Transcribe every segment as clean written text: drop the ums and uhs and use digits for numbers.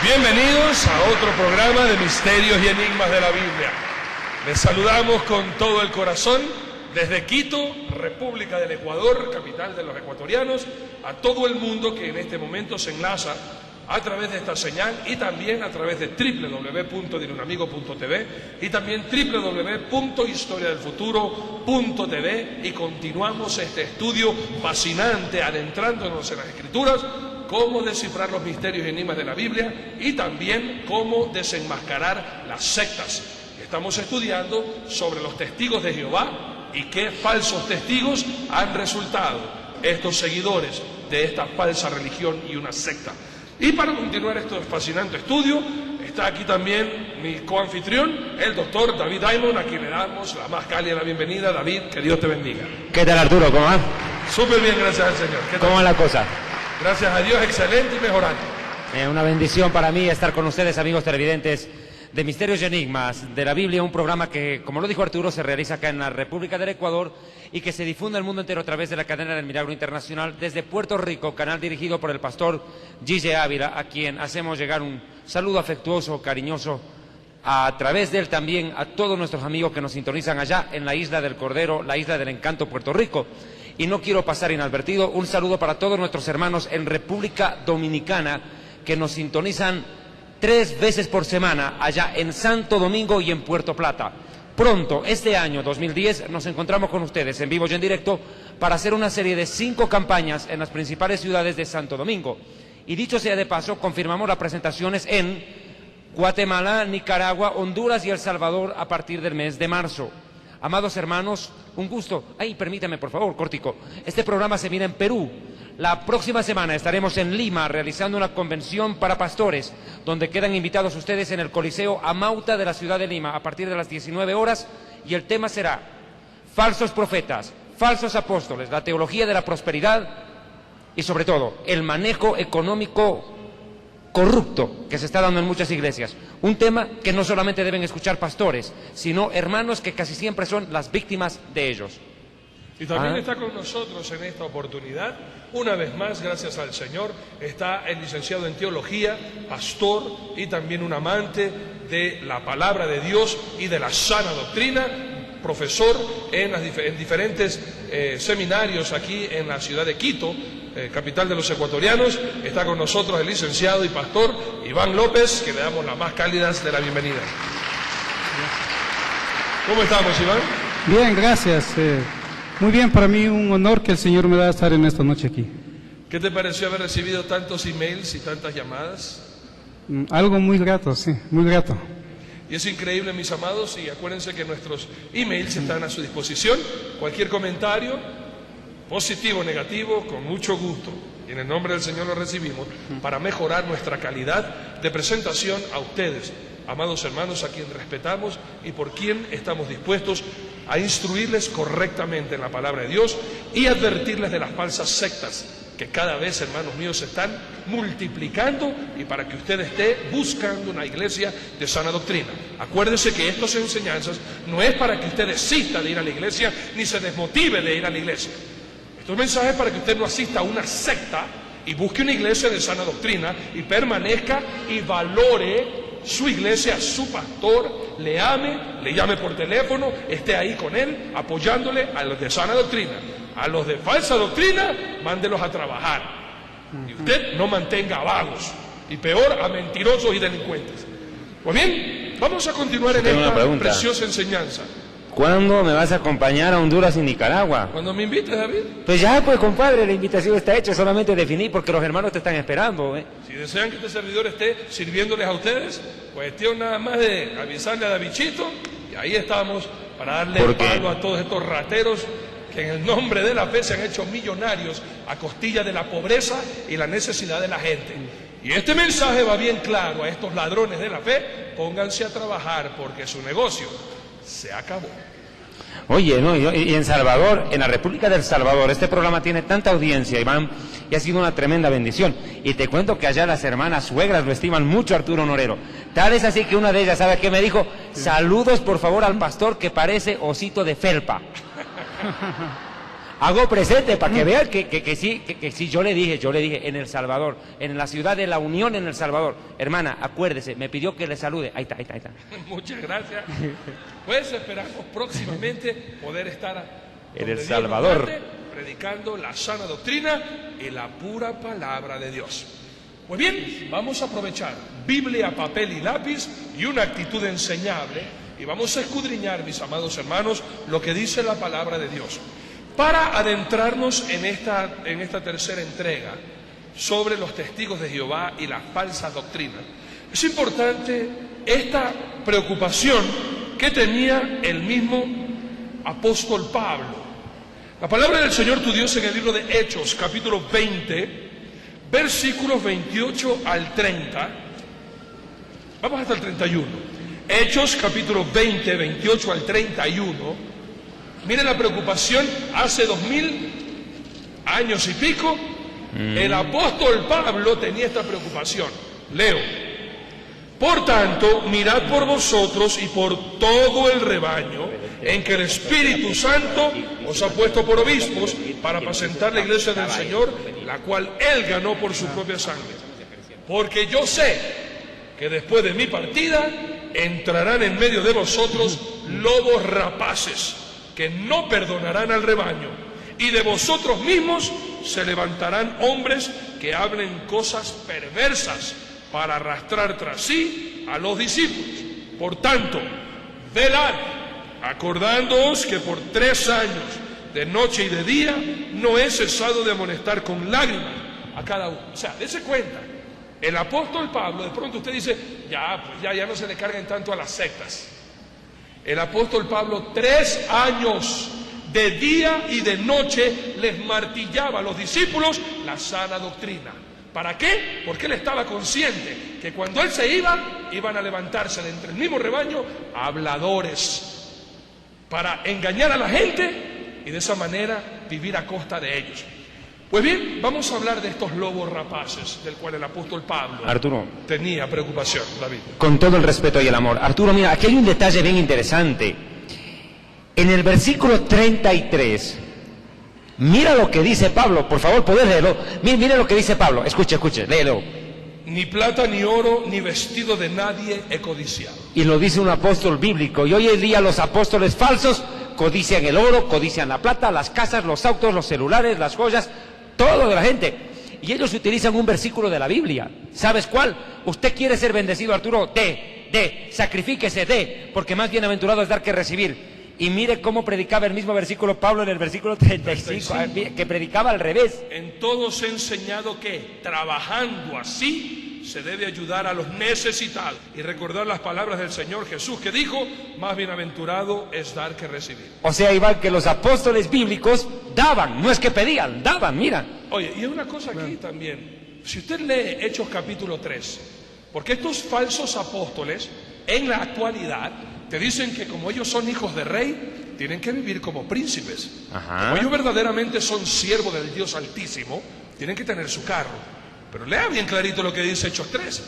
Bienvenidos a otro programa de Misterios y Enigmas de la Biblia. Les saludamos con todo el corazón desde Quito, República del Ecuador, capital de los ecuatorianos, a todo el mundo que en este momento se enlaza a través de esta señal y también a través de www.dileunamigo.tv y también www.historiadelfuturo.tv, y continuamos este estudio fascinante adentrándonos en las Escrituras, cómo descifrar los misterios y enigmas de la Biblia y también cómo desenmascarar las sectas. Estamos estudiando sobre los testigos de Jehová y qué falsos testigos han resultado estos seguidores de esta falsa religión y una secta. Y para continuar este fascinante estudio, está aquí también mi coanfitrión, el doctor David Diamond, a quien le damos la más cálida bienvenida. David, que Dios te bendiga. ¿Qué tal, Arturo? ¿Cómo va? Súper bien, gracias al Señor. ¿Cómo va la cosa? Gracias a Dios, excelente y mejorando. Una bendición para mí estar con ustedes, amigos televidentes de Misterios y Enigmas de la Biblia, un programa que, como lo dijo Arturo, se realiza acá en la República del Ecuador y que se difunde al mundo entero a través de la cadena del Milagro Internacional desde Puerto Rico, canal dirigido por el pastor Gille Ávila, a quien hacemos llegar un saludo afectuoso, cariñoso, a través de él también a todos nuestros amigos que nos sintonizan allá en la Isla del Cordero, la Isla del Encanto, Puerto Rico. Y no quiero pasar inadvertido un saludo para todos nuestros hermanos en República Dominicana que nos sintonizan 3 veces por semana allá en Santo Domingo y en Puerto Plata. Pronto, este año 2010, nos encontramos con ustedes en vivo y en directo para hacer una serie de 5 campañas en las principales ciudades de Santo Domingo. Y dicho sea de paso, confirmamos las presentaciones en Guatemala, Nicaragua, Honduras y El Salvador a partir del mes de marzo. Amados hermanos, un gusto. Ay, permítame, por favor, cortico. Este programa se mira en Perú. La próxima semana estaremos en Lima realizando una convención para pastores, donde quedan invitados ustedes en el Coliseo Amauta de la ciudad de Lima a partir de las 19 horas, y el tema será falsos profetas, falsos apóstoles, la teología de la prosperidad y, sobre todo, el manejo económico corrupto que se está dando en muchas iglesias. Un tema que no solamente deben escuchar pastores, sino hermanos que casi siempre son las víctimas de ellos. Y también está con nosotros en esta oportunidad, una vez más, gracias al Señor, está el licenciado en teología, pastor y también un amante de la palabra de Dios y de la sana doctrina, profesor en diferentes seminarios aquí en la ciudad de Quito, capital de los ecuatorianos. Está con nosotros el licenciado y pastor Iván López, que le damos las más cálidas de la bienvenida. ¿Cómo estamos, Iván? Bien, gracias. Muy bien, para mí un honor que el Señor me da estar en esta noche aquí. ¿Qué te pareció haber recibido tantos emails y tantas llamadas? Algo muy grato, sí, muy grato. Y es increíble, mis amados, y acuérdense que nuestros emails están a su disposición. Cualquier comentario, positivo o negativo, con mucho gusto, y en el nombre del Señor lo recibimos para mejorar nuestra calidad de presentación a ustedes, amados hermanos, a quien respetamos y por quien estamos dispuestos a instruirles correctamente en la palabra de Dios y advertirles de las falsas sectas que cada vez, hermanos míos, se están multiplicando, y para que usted esté buscando una iglesia de sana doctrina. Acuérdese que estas enseñanzas no es para que usted desista de ir a la iglesia ni se desmotive de ir a la iglesia. Estos mensajes para que usted no asista a una secta y busque una iglesia de sana doctrina y permanezca y valore su iglesia, su pastor, le ame, le llame por teléfono, esté ahí con él, apoyándole a los de sana doctrina. A los de falsa doctrina, mándelos a trabajar. Y usted no mantenga vagos, y peor a mentirosos y delincuentes. Pues bien, vamos a continuar en esta preciosa enseñanza. ¿Cuándo me vas a acompañar a Honduras y Nicaragua? Cuando me invites, David. Pues ya, pues, compadre, la invitación está hecha, solamente definí porque los hermanos te están esperando, ¿eh? Si desean que este servidor esté sirviéndoles a ustedes, pues tiene nada más de avisarle a Davichito, y ahí estamos para darle palo a todos estos rateros que en el nombre de la fe se han hecho millonarios a costilla de la pobreza y la necesidad de la gente. Y este mensaje va bien claro a estos ladrones de la fe: pónganse a trabajar porque su negocio se acabó. Oye, no, y en Salvador, en la República del Salvador, este programa tiene tanta audiencia, Iván, y ha sido una tremenda bendición. Y te cuento que allá las hermanas suegras lo estiman mucho, Arturo Norero. Tal es así que una de ellas, ¿sabe qué me dijo? Saludos, por favor, al pastor que parece osito de felpa. Hago presente para que vean que sí, yo le dije, en El Salvador, en la ciudad de La Unión, en El Salvador. Hermana, acuérdese, me pidió que le salude. Ahí está. Muchas gracias. Pues esperamos próximamente poder estar en El Salvador, predicando la sana doctrina y la pura palabra de Dios. Pues bien, vamos a aprovechar Biblia, papel y lápiz y una actitud enseñable, y vamos a escudriñar, mis amados hermanos, lo que dice la palabra de Dios, para adentrarnos en esta tercera entrega sobre los testigos de Jehová y la falsa doctrina. Es importante esta preocupación que tenía el mismo apóstol Pablo. La palabra del Señor tu Dios en el libro de Hechos, capítulo 20, versículos 28 al 30. Vamos hasta el 31. Hechos, capítulo 20, 28 al 31. Miren la preocupación, hace 2000 años y pico, el apóstol Pablo tenía esta preocupación. Leo: por tanto, mirad por vosotros y por todo el rebaño en que el Espíritu Santo os ha puesto por obispos para apacentar la iglesia del Señor, la cual Él ganó por su propia sangre. Porque yo sé que después de mi partida entrarán en medio de vosotros lobos rapaces, que no perdonarán al rebaño, y de vosotros mismos se levantarán hombres que hablen cosas perversas para arrastrar tras sí a los discípulos. Por tanto, velad, acordándoos que por 3 años, de noche y de día, no he cesado de amonestar con lágrimas a cada uno. O sea, dése cuenta, el apóstol Pablo, de pronto usted dice, ya no se le carguen tanto a las sectas. El apóstol Pablo 3 años de día y de noche les martillaba a los discípulos la sana doctrina. ¿Para qué? Porque él estaba consciente que cuando él se iban a levantarse de entre el mismo rebaño habladores para engañar a la gente y de esa manera vivir a costa de ellos. Pues bien, vamos a hablar de estos lobos rapaces del cual el apóstol Pablo, Arturo, tenía preocupación, David. Con todo el respeto y el amor. Arturo, mira, aquí hay un detalle bien interesante. En el versículo 33, mira lo que dice Pablo, por favor, ¿podés leerlo? Mire lo que dice Pablo, escuche, léelo. Ni plata, ni oro, ni vestido de nadie he codiciado. Y lo dice un apóstol bíblico, y hoy en día los apóstoles falsos codician el oro, codician la plata, las casas, los autos, los celulares, las joyas, todo de la gente. Y ellos utilizan un versículo de la Biblia. ¿Sabes cuál? Usted quiere ser bendecido, Arturo, sacrifíquese, porque más bienaventurado es dar que recibir. Y mire cómo predicaba el mismo versículo Pablo en el versículo 35, que predicaba al revés. En todos he enseñado que, trabajando así, se debe ayudar a los necesitados. Y recordar las palabras del Señor Jesús, que dijo, más bienaventurado es dar que recibir. O sea, igual que los apóstoles bíblicos daban, no es que pedían, daban, mira. Oye, y hay una cosa aquí también. Si usted lee Hechos capítulo 3, porque estos falsos apóstoles, en la actualidad, te dicen que como ellos son hijos de rey, tienen que vivir como príncipes. Ajá. Como ellos verdaderamente son siervos del Dios Altísimo, tienen que tener su carro. Pero lea bien clarito lo que dice Hechos 3.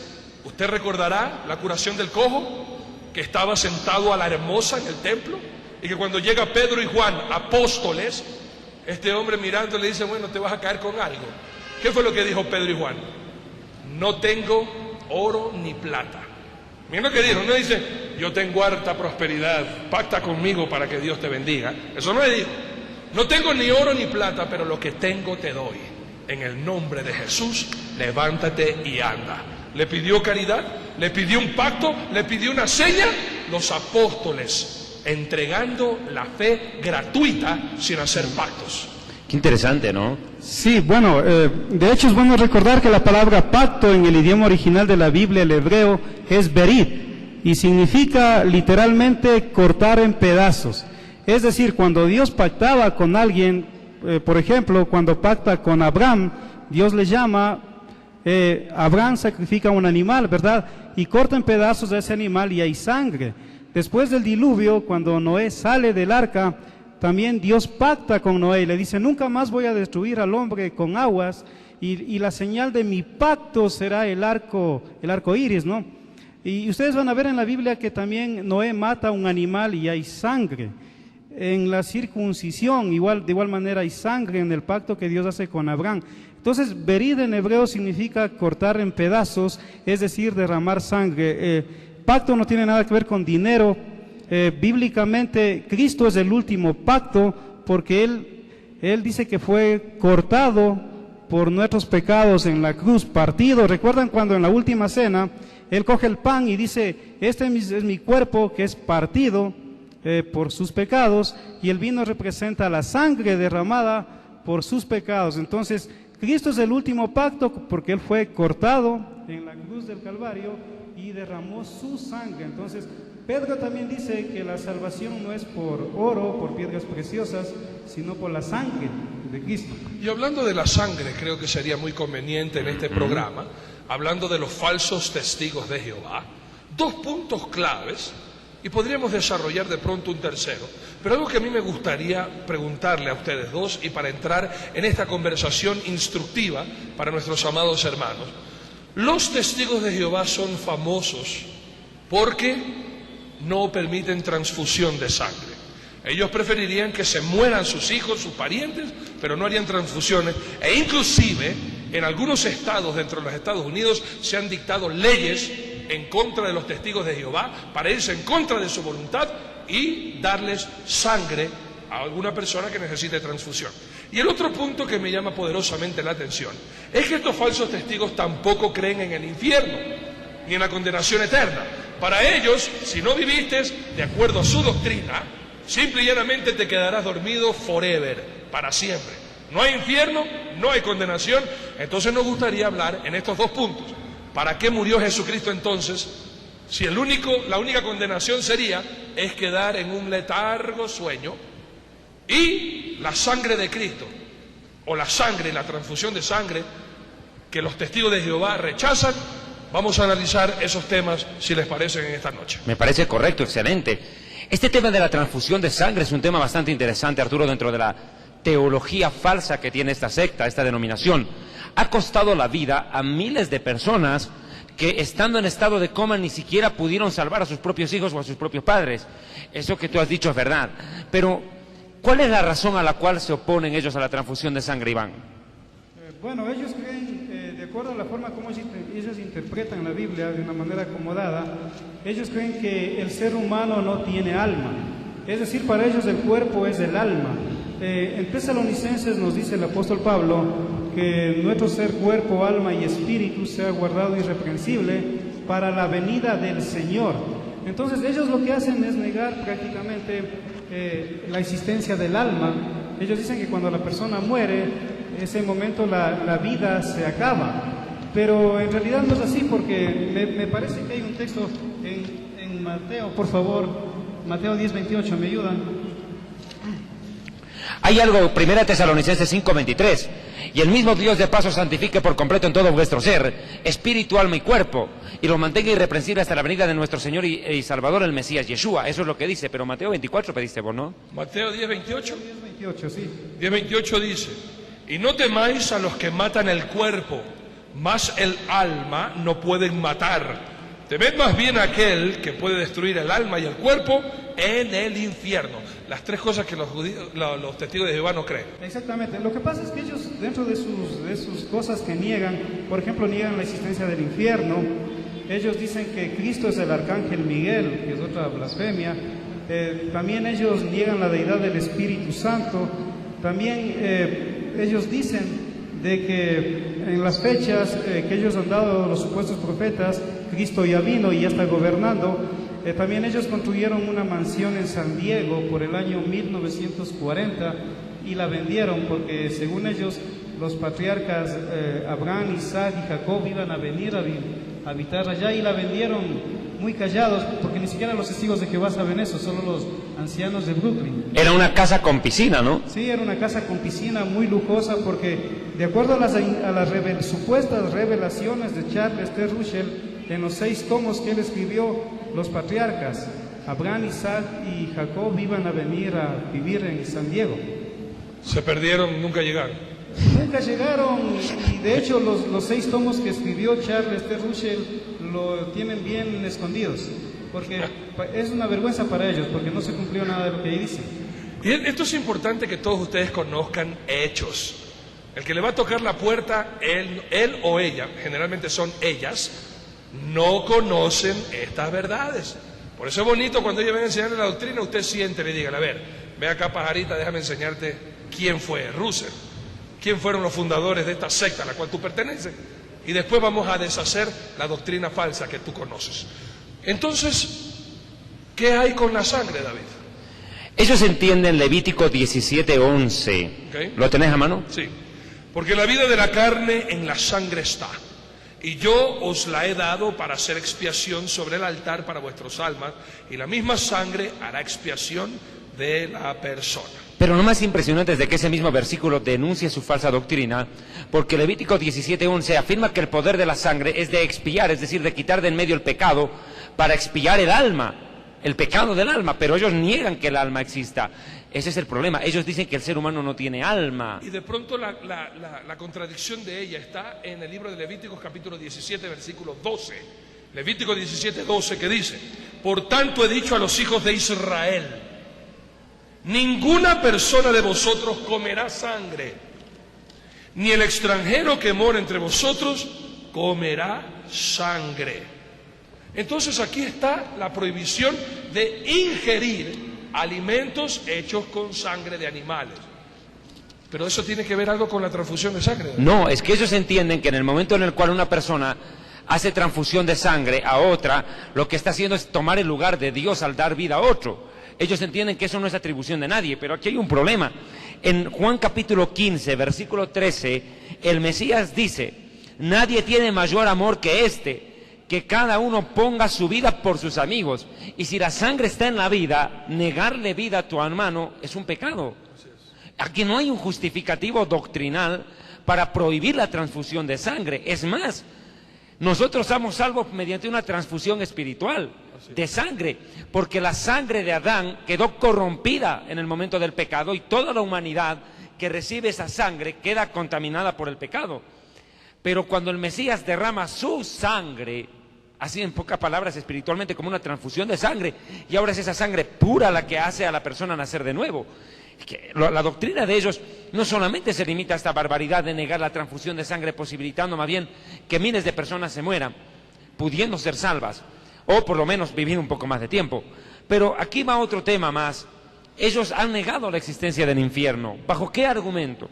Usted recordará la curación del cojo, que estaba sentado a la hermosa en el templo, y que cuando llega Pedro y Juan, apóstoles, este hombre mirando le dice, bueno, te vas a caer con algo. ¿Qué fue lo que dijo Pedro y Juan? No tengo oro ni plata. Miren lo que dijo, no dice, yo tengo harta prosperidad, pacta conmigo para que Dios te bendiga. Eso no le dijo. No tengo ni oro ni plata, pero lo que tengo te doy. En el nombre de Jesús, levántate y anda. Le pidió caridad, le pidió un pacto, le pidió una seña. Los apóstoles entregando la fe gratuita sin hacer pactos. Qué interesante, ¿no? Sí, bueno, de hecho es bueno recordar que la palabra pacto en el idioma original de la Biblia, el hebreo, es berit, y significa literalmente cortar en pedazos. Es decir, cuando Dios pactaba con alguien, por ejemplo, cuando pacta con Abraham, Dios le llama, Abraham sacrifica un animal, ¿verdad? Y corta en pedazos a ese animal y hay sangre. Después del diluvio, cuando Noé sale del arca, también Dios pacta con Noé y le dice, nunca más voy a destruir al hombre con aguas, y la señal de mi pacto será el arco iris, ¿no? Y ustedes van a ver en la Biblia que también Noé mata a un animal y hay sangre. en la circuncisión, de igual manera hay sangre en el pacto que Dios hace con Abraham. Entonces, berid en hebreo significa cortar en pedazos, es decir, derramar sangre. Pacto no tiene nada que ver con dinero. Bíblicamente, Cristo es el último pacto porque Él dice que fue cortado por nuestros pecados en la cruz, partido. ¿Recuerdan cuando en la última cena Él coge el pan y dice, este es mi cuerpo que es partido por sus pecados, y el vino representa la sangre derramada por sus pecados? Entonces, Cristo es el último pacto porque Él fue cortado en la cruz del Calvario y derramó su sangre. Entonces, Pedro también dice que la salvación no es por oro, por piedras preciosas, sino por la sangre de Cristo. Y hablando de la sangre, creo que sería muy conveniente en este programa, hablando de los falsos testigos de Jehová, 2 puntos claves, y podríamos desarrollar de pronto un tercero. Pero algo que a mí me gustaría preguntarle a ustedes dos, y para entrar en esta conversación instructiva para nuestros amados hermanos. Los testigos de Jehová son famosos porque no permiten transfusión de sangre. Ellos preferirían que se mueran sus hijos, sus parientes, pero no harían transfusiones. E inclusive, en algunos estados dentro de los Estados Unidos, se han dictado leyes en contra de los testigos de Jehová para irse en contra de su voluntad y darles sangre a alguna persona que necesite transfusión. Y el otro punto que me llama poderosamente la atención es que estos falsos testigos tampoco creen en el infierno ni en la condenación eterna. Para ellos, si no viviste de acuerdo a su doctrina, simple y llanamente te quedarás dormido forever, para siempre. No hay infierno, no hay condenación. Entonces nos gustaría hablar en estos 2 puntos. ¿Para qué murió Jesucristo entonces? Si la única condenación es quedar en un letargo sueño, y la sangre de Cristo, o la sangre, la transfusión de sangre, que los testigos de Jehová rechazan. Vamos a analizar esos temas, si les parecen, en esta noche. Me parece correcto, excelente. Este tema de la transfusión de sangre es un tema bastante interesante, Arturo, dentro de la teología falsa que tiene esta secta, esta denominación. Ha costado la vida a miles de personas que, estando en estado de coma, ni siquiera pudieron salvar a sus propios hijos o a sus propios padres. Eso que tú has dicho es verdad. Pero, ¿cuál es la razón a la cual se oponen ellos a la transfusión de sangre, Iván? Bueno, ellos creen, de acuerdo a la forma como ellos interpretan la Biblia de una manera acomodada, ellos creen que el ser humano no tiene alma. Es decir, para ellos el cuerpo es el alma. En Tesalonicenses nos dice el apóstol Pablo que nuestro ser, cuerpo, alma y espíritu sea guardado irreprensible para la venida del Señor. Entonces ellos lo que hacen es negar prácticamente la existencia del alma. Ellos dicen que cuando la persona muere, en ese momento la vida se acaba. Pero en realidad no es así, porque me parece que hay un texto en Mateo, por favor, Mateo 10:28, ¿me ayudan? Hay algo, 1 Tesalonicenses 5:23, y el mismo Dios de paso santifique por completo en todo vuestro ser, espíritu, alma y cuerpo, y lo mantenga irreprensible hasta la venida de nuestro Señor y Salvador, el Mesías, Yeshua. Eso es lo que dice, pero Mateo 24 pediste vos, ¿no? Mateo 10:28. 10:28, sí. 10:28 dice, y no temáis a los que matan el cuerpo, mas el alma no pueden matar. Temed más bien a aquel que puede destruir el alma y el cuerpo en el infierno. Las 3 cosas que los testigos de Jehová no creen. Exactamente. Lo que pasa es que ellos, dentro de sus cosas que niegan, por ejemplo, niegan la existencia del infierno. Ellos dicen que Cristo es el arcángel Miguel, que es otra blasfemia. También ellos niegan la deidad del Espíritu Santo. También ellos dicen de que en las fechas que ellos han dado los supuestos profetas, Cristo ya vino y ya está gobernando. También ellos construyeron una mansión en San Diego por el año 1940 y la vendieron porque, según ellos, los patriarcas Abraham, Isaac y Jacob iban a venir a habitar allá, y la vendieron muy callados, porque ni siquiera los testigos de Jehová saben eso, solo los ancianos de Brooklyn. Era una casa con piscina, ¿no? Sí, era una casa con piscina muy lujosa, porque de acuerdo a las supuestas revelaciones de Charles T. Russell, en los 6 tomos que él escribió, los patriarcas Abraham, Isaac y Jacob iban a venir a vivir en San Diego. Se perdieron, nunca llegaron. Nunca llegaron, y de hecho los 6 tomos que escribió Charles T. Russell lo tienen bien escondidos, porque es una vergüenza para ellos, porque no se cumplió nada de lo que ahí dice. Y esto es importante que todos ustedes conozcan hechos. El que le va a tocar la puerta, él o ella, generalmente son ellas, no conocen estas verdades. Por eso es bonito cuando ellos ven a enseñarle la doctrina, usted siente y le diga, a ver, ve acá pajarita, déjame enseñarte quién fue Russell, quién fueron los fundadores de esta secta a la cual tú perteneces. Y después vamos a deshacer la doctrina falsa que tú conoces. Entonces, ¿qué hay con la sangre, David? Ellos entienden Levítico 17:11. ¿Okay? ¿Lo tenés a mano? Sí. Porque la vida de la carne en la sangre está. Y yo os la he dado para hacer expiación sobre el altar para vuestros almas. Y la misma sangre hará expiación de la persona. Pero lo más impresionante es de que ese mismo versículo denuncia su falsa doctrina, porque Levítico 17:11 afirma que el poder de la sangre es de expiar, es decir, de quitar de en medio el pecado para expiar el alma, el pecado del alma, pero ellos niegan que el alma exista. Ese es el problema, ellos dicen que el ser humano no tiene alma. Y de pronto la contradicción de ella está en el libro de Levíticos capítulo 17, versículo 12. Levítico 17:12 que dice, por tanto he dicho a los hijos de Israel, ninguna persona de vosotros comerá sangre, ni el extranjero que mora entre vosotros comerá sangre. Entonces aquí está la prohibición de ingerir alimentos hechos con sangre de animales. Pero eso tiene que ver algo con la transfusión de sangre. No, es que ellos entienden que en el momento en el cual una persona hace transfusión de sangre a otra, lo que está haciendo es tomar el lugar de Dios al dar vida a otro. Ellos entienden que eso no es atribución de nadie, pero aquí hay un problema. En Juan capítulo 15, versículo 13, el Mesías dice, nadie tiene mayor amor que este, que cada uno ponga su vida por sus amigos. Y si la sangre está en la vida, negarle vida a tu hermano es un pecado. Aquí no hay un justificativo doctrinal para prohibir la transfusión de sangre. Es más, nosotros somos salvos mediante una transfusión espiritual de sangre, porque la sangre de Adán quedó corrompida en el momento del pecado y toda la humanidad que recibe esa sangre queda contaminada por el pecado. Pero cuando el Mesías derrama su sangre, así en pocas palabras espiritualmente como una transfusión de sangre, y ahora es esa sangre pura la que hace a la persona nacer de nuevo. La doctrina de ellos no solamente se limita a esta barbaridad de negar la transfusión de sangre, posibilitando más bien que miles de personas se mueran, pudiendo ser salvas, o por lo menos vivir un poco más de tiempo. Pero aquí va otro tema más. Ellos han negado la existencia del infierno. ¿Bajo qué argumento?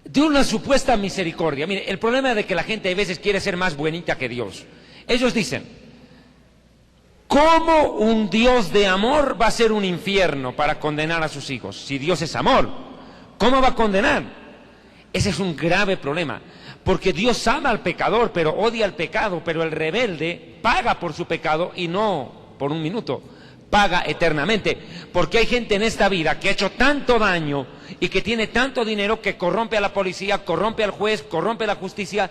De una supuesta misericordia. Mire, el problema es de que la gente a veces quiere ser más buenita que Dios. Ellos dicen, ¿cómo un Dios de amor va a ser un infierno para condenar a sus hijos? Si Dios es amor, ¿cómo va a condenar? Ese es un grave problema, porque Dios ama al pecador, pero odia al pecado, pero el rebelde paga por su pecado y no por un minuto, paga eternamente, porque hay gente en esta vida que ha hecho tanto daño y que tiene tanto dinero que corrompe a la policía, corrompe al juez, corrompe la justicia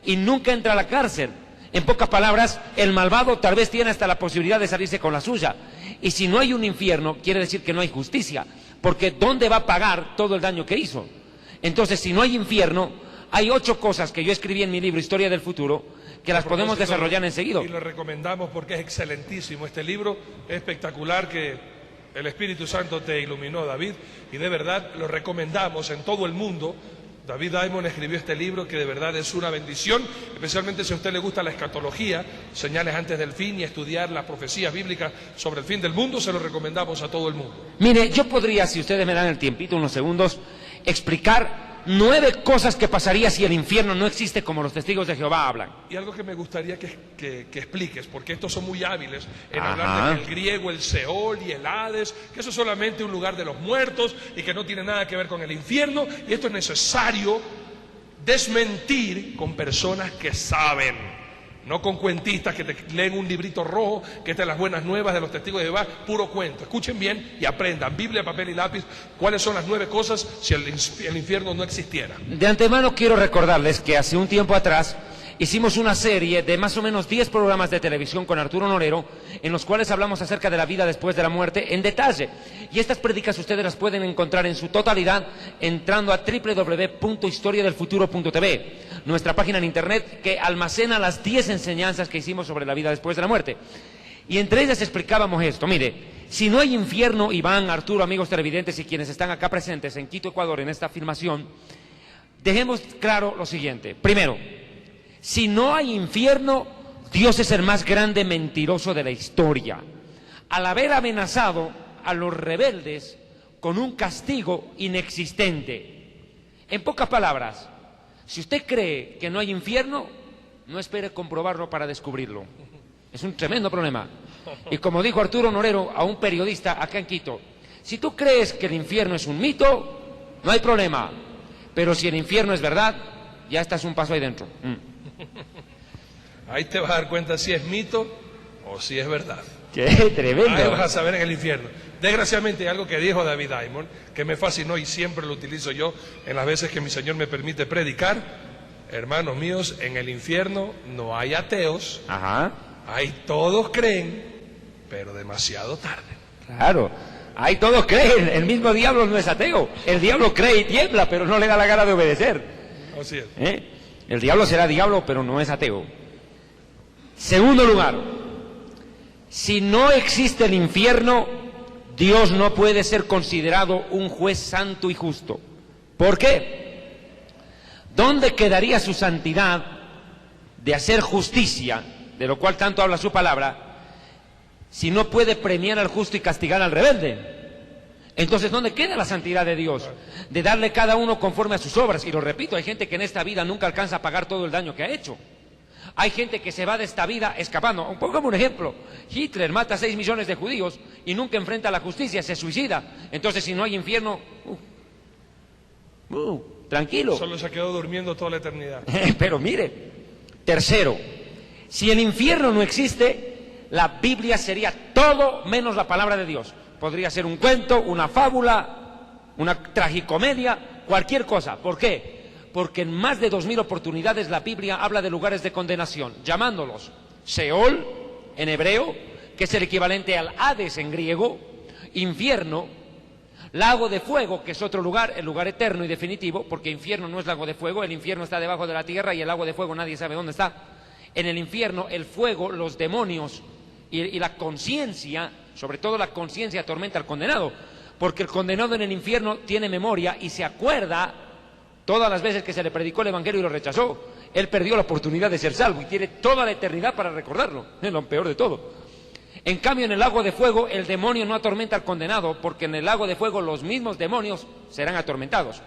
y nunca entra a la cárcel. En pocas palabras, el malvado tal vez tiene hasta la posibilidad de salirse con la suya. Y si no hay un infierno, quiere decir que no hay justicia, porque ¿dónde va a pagar todo el daño que hizo? Entonces, si no hay infierno, hay 8 cosas que yo escribí en mi libro Historia del Futuro, que las podemos desarrollar enseguida. Y lo recomendamos porque es excelentísimo. Este libro es espectacular, que el Espíritu Santo te iluminó, David, y de verdad lo recomendamos en todo el mundo. David Diamond escribió este libro que de verdad es una bendición, especialmente si a usted le gusta la escatología, señales antes del fin, y estudiar las profecías bíblicas sobre el fin del mundo. Se lo recomendamos a todo el mundo. Mire, yo podría, si ustedes me dan el tiempito, unos segundos, explicar 9 cosas que pasaría si el infierno no existe como los testigos de Jehová hablan. Y algo que me gustaría que expliques, porque estos son muy hábiles en hablar del griego, el Seol y el Hades, que eso es solamente un lugar de los muertos y que no tiene nada que ver con el infierno, y esto es necesario desmentir con personas que saben, no con cuentistas que te leen un librito rojo, que estas son las buenas nuevas de los testigos de Jehová, puro cuento. Escuchen bien y aprendan, Biblia, papel y lápiz, cuáles son las 9 cosas si el infierno no existiera. De antemano quiero recordarles que hace un tiempo atrás hicimos una serie de más o menos 10 programas de televisión con Arturo Norero, en los cuales hablamos acerca de la vida después de la muerte en detalle. Y estas prédicas ustedes las pueden encontrar en su totalidad entrando a www.historiadelfuturo.tv, nuestra página en internet que almacena las 10 enseñanzas que hicimos sobre la vida después de la muerte. Y entre ellas explicábamos esto. Mire, si no hay infierno, Iván, Arturo, amigos televidentes y quienes están acá presentes en Quito, Ecuador, en esta afirmación, dejemos claro lo siguiente. Primero, si no hay infierno, Dios es el más grande mentiroso de la historia. Al haber amenazado a los rebeldes con un castigo inexistente. En pocas palabras, si usted cree que no hay infierno, no espere comprobarlo para descubrirlo. Es un tremendo problema. Y como dijo Arturo Norero a un periodista acá en Quito, si tú crees que el infierno es un mito, no hay problema. Pero si el infierno es verdad, ya estás un paso ahí dentro. Ahí te vas a dar cuenta si es mito o si es verdad. ¡Qué tremendo! Ahí vas a saber en el infierno. Desgraciadamente, algo que dijo David Diamond, que me fascinó y siempre lo utilizo yo en las veces que mi Señor me permite predicar. Hermanos míos, en el infierno no hay ateos. Ajá. Ahí todos creen, pero demasiado tarde. Claro. Ahí todos creen. El mismo diablo no es ateo. El diablo cree y tiembla, pero no le da la gana de obedecer. Así es. El diablo será diablo, pero no es ateo. Segundo lugar, si no existe el infierno, Dios no puede ser considerado un juez santo y justo. ¿Por qué? ¿Dónde quedaría su santidad de hacer justicia, de lo cual tanto habla su palabra, si no puede premiar al justo y castigar al rebelde? Entonces, ¿dónde queda la santidad de Dios? De darle cada uno conforme a sus obras. Y lo repito, hay gente que en esta vida nunca alcanza a pagar todo el daño que ha hecho. Hay gente que se va de esta vida escapando. Pongamos un ejemplo. Hitler mata a 6 millones de judíos y nunca enfrenta a la justicia, se suicida. Entonces, si no hay infierno, tranquilo. Solo se quedó durmiendo toda la eternidad. Pero mire, tercero, si el infierno no existe, la Biblia sería todo menos la palabra de Dios. Podría ser un cuento, una fábula, una tragicomedia, cualquier cosa. ¿Por qué? Porque en más de 2000 oportunidades la Biblia habla de lugares de condenación, llamándolos Sheol en hebreo, que es el equivalente al Hades en griego, infierno, lago de fuego, que es otro lugar, el lugar eterno y definitivo, porque infierno no es lago de fuego, el infierno está debajo de la tierra y el lago de fuego nadie sabe dónde está. En el infierno, el fuego, los demonios y la conciencia, sobre todo la conciencia, atormenta al condenado, porque el condenado en el infierno tiene memoria y se acuerda todas las veces que se le predicó el evangelio y lo rechazó. Él perdió la oportunidad de ser salvo y tiene toda la eternidad para recordarlo. Es lo peor de todo. En cambio, en el lago de fuego, el demonio no atormenta al condenado, porque en el lago de fuego los mismos demonios serán atormentados.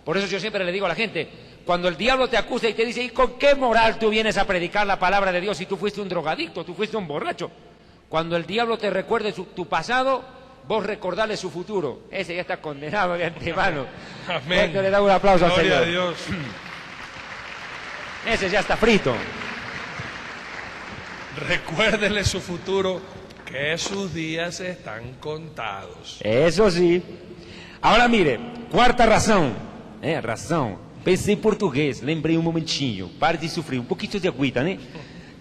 Por eso yo siempre le digo a la gente, cuando el diablo te acusa y te dice, ¿y con qué moral tú vienes a predicar la palabra de Dios si tú fuiste un drogadicto, tú fuiste un borracho? Cuando el diablo te recuerde tu pasado, vos recordarle su futuro. Ese ya está condenado de antemano. Amén. Le da un aplauso al Gloria Señor. a Dios. Ese ya está frito. Recuérdele su futuro, que sus días están contados. Eso sí. Ahora mire, cuarta razão. Razão. Pensei em português, lembrei momentinho. Pare de sofrer, pouquinho de agüita, né?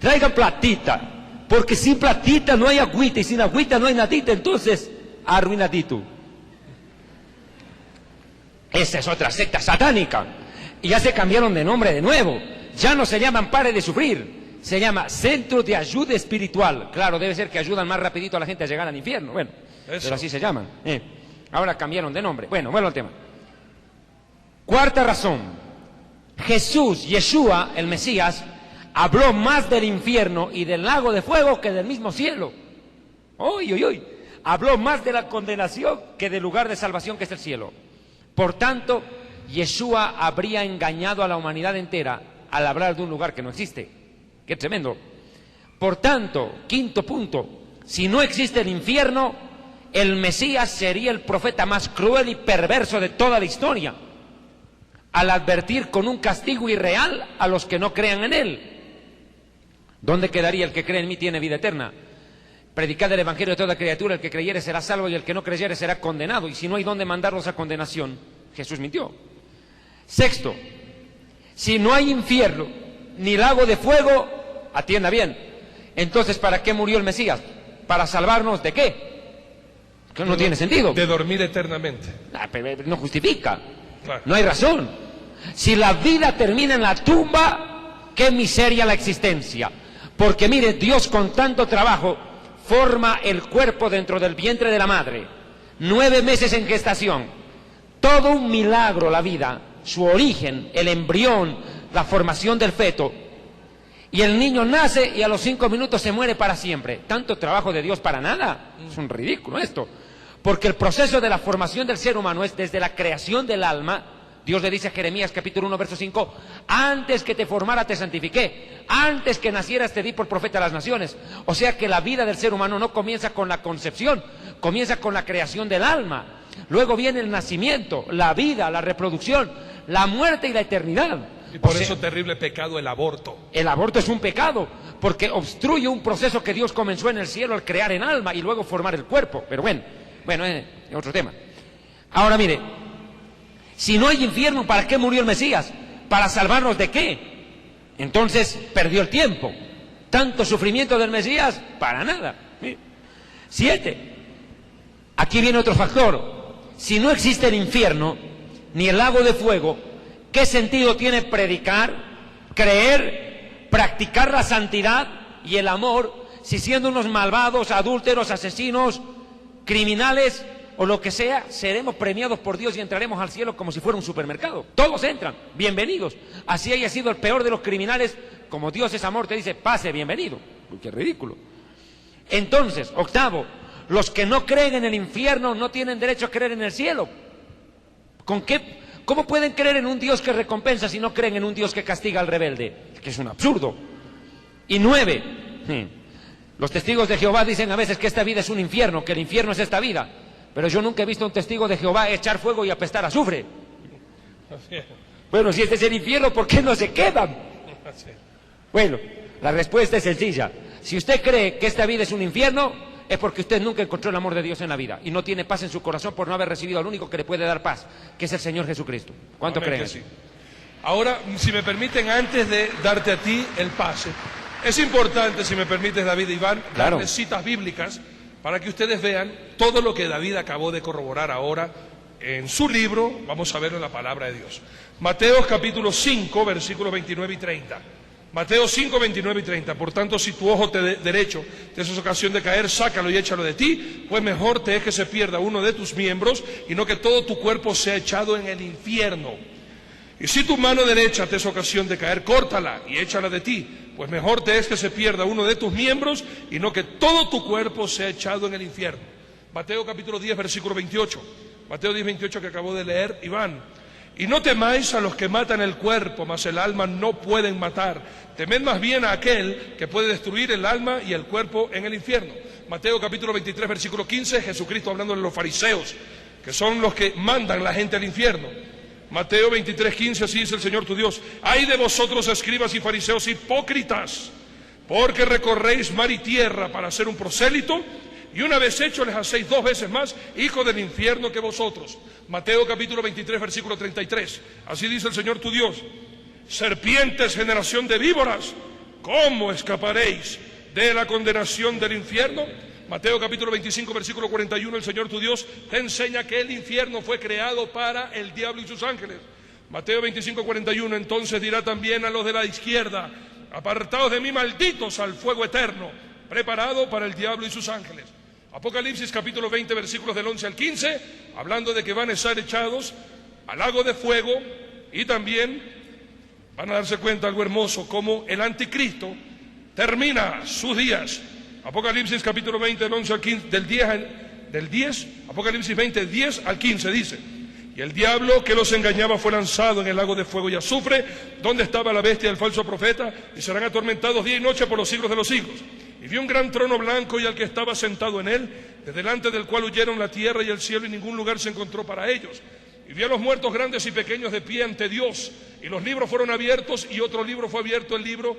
Traiga platita, porque sin platita no hay agüita, y sin agüita no hay nadita, entonces, arruinadito. Esa es otra secta satánica. Y ya se cambiaron de nombre de nuevo. Ya no se llaman Pare de Sufrir, se llama Centro de Ayuda Espiritual. Claro, debe ser que ayudan más rapidito a la gente a llegar al infierno. Bueno, pero así se llaman. Ahora cambiaron de nombre. Bueno, vuelvo al tema. Cuarta razón. Jesús, Yeshua, el Mesías, habló más del infierno y del lago de fuego que del mismo cielo. ¡Uy! Habló más de la condenación que del lugar de salvación que es el cielo. Por tanto, Yeshua habría engañado a la humanidad entera al hablar de un lugar que no existe. ¡Qué tremendo! Por tanto, quinto punto, si no existe el infierno, el Mesías sería el profeta más cruel y perverso de toda la historia, al advertir con un castigo irreal a los que no crean en él. ¿Dónde quedaría el que cree en mí tiene vida eterna? Predicad el evangelio de toda criatura, el que creyere será salvo y el que no creyere será condenado. Y si no hay dónde mandarlos a condenación, Jesús mintió. Sexto, si no hay infierno ni lago de fuego, atienda bien, entonces ¿para qué murió el Mesías? ¿Para salvarnos de qué? Que no tiene sentido. De dormir eternamente. Pero no justifica. Claro. No hay razón. Si la vida termina en la tumba, qué miseria la existencia. Porque mire, Dios con tanto trabajo forma el cuerpo dentro del vientre de la madre, 9 meses en gestación, todo un milagro la vida, su origen, el embrión, la formación del feto, y el niño nace y a los 5 minutos se muere para siempre. ¿Tanto trabajo de Dios para nada? Es un ridículo esto. Porque el proceso de la formación del ser humano es desde la creación del alma. Dios le dice a Jeremías capítulo 1 verso 5, antes que te formara te santifiqué, antes que nacieras te di por profeta a las naciones. O sea que la vida del ser humano no comienza con la concepción, comienza con la creación del alma. Luego viene el nacimiento, la vida, la reproducción, la muerte y la eternidad. Y por eso terrible pecado el aborto. El aborto es un pecado, porque obstruye un proceso que Dios comenzó en el cielo al crear en alma y luego formar el cuerpo. Pero bueno, es otro tema. Ahora mire, si no hay infierno, ¿para qué murió el Mesías? ¿Para salvarnos de qué? Entonces perdió el tiempo. Tanto sufrimiento del Mesías, para nada. 7. Aquí viene otro factor. Si no existe el infierno, ni el lago de fuego, ¿qué sentido tiene predicar, creer, practicar la santidad y el amor si siendo unos malvados, adúlteros, asesinos, criminales o lo que sea, seremos premiados por Dios y entraremos al cielo como si fuera un supermercado? Todos entran, bienvenidos. Así haya sido el peor de los criminales, como Dios es amor, te dice, pase, bienvenido. Uy, qué ridículo. Entonces, 8, los que no creen en el infierno no tienen derecho a creer en el cielo. ¿Cómo pueden creer en un Dios que recompensa si no creen en un Dios que castiga al rebelde? Que es un absurdo. Y 9, los testigos de Jehová dicen a veces que esta vida es un infierno, que el infierno es esta vida. Pero yo nunca he visto a un testigo de Jehová echar fuego y apestar azufre. Bueno, si este es el infierno, ¿por qué no se quedan? Bueno, la respuesta es sencilla. Si usted cree que esta vida es un infierno, es porque usted nunca encontró el amor de Dios en la vida y no tiene paz en su corazón por no haber recibido al único que le puede dar paz, que es el Señor Jesucristo. ¿Cuánto Amén, creen? que sí. Ahora, si me permiten, antes de darte a ti el pase, es importante, si me permites, David y Iván, Claro. darles citas bíblicas para que ustedes vean todo lo que David acabó de corroborar ahora en su libro. Vamos a verlo en la palabra de Dios. Mateo capítulo 5, versículos 29 y 30. Mateo 5, 29 y 30. Por tanto, si tu ojo derecho te es ocasión de caer, sácalo y échalo de ti, pues mejor te es que se pierda uno de tus miembros y no que todo tu cuerpo sea echado en el infierno. Y si tu mano derecha te es ocasión de caer, córtala y échala de ti, pues mejor te es que se pierda uno de tus miembros y no que todo tu cuerpo sea echado en el infierno. Mateo capítulo 10, versículo 28. Mateo 10, 28 que acabó de leer Iván. Y no temáis a los que matan el cuerpo, mas el alma no pueden matar. Temed más bien a aquel que puede destruir el alma y el cuerpo en el infierno. Mateo capítulo 23, versículo 15, Jesucristo hablando de los fariseos, que son los que mandan la gente al infierno. Mateo 23, 15, así dice el Señor tu Dios: ay de vosotros, escribas y fariseos hipócritas, porque recorréis mar y tierra para hacer un prosélito, y una vez hecho les hacéis 2 veces más hijo del infierno que vosotros. Mateo capítulo 23, versículo 33, así dice el Señor tu Dios: serpientes, generación de víboras, ¿cómo escaparéis de la condenación del infierno? Mateo capítulo 25, versículo 41, el Señor tu Dios te enseña que el infierno fue creado para el diablo y sus ángeles. Mateo 25, 41, entonces dirá también a los de la izquierda: apartaos de mí, malditos, al fuego eterno, preparado para el diablo y sus ángeles. Apocalipsis capítulo 20, versículos del 11 al 15, hablando de que van a ser echados al lago de fuego, y también van a darse cuenta algo hermoso, como el anticristo termina sus días. Apocalipsis capítulo 20, del 11 al 15, del 10, Apocalipsis 20, 10 al 15 dice: y el diablo que los engañaba fue lanzado en el lago de fuego y azufre, donde estaba la bestia del falso profeta, y serán atormentados día y noche por los siglos de los siglos. Y vi un gran trono blanco y al que estaba sentado en él, de delante del cual huyeron la tierra y el cielo, y ningún lugar se encontró para ellos. Y vi a los muertos grandes y pequeños de pie ante Dios, y los libros fueron abiertos, y otro libro fue abierto, el libro,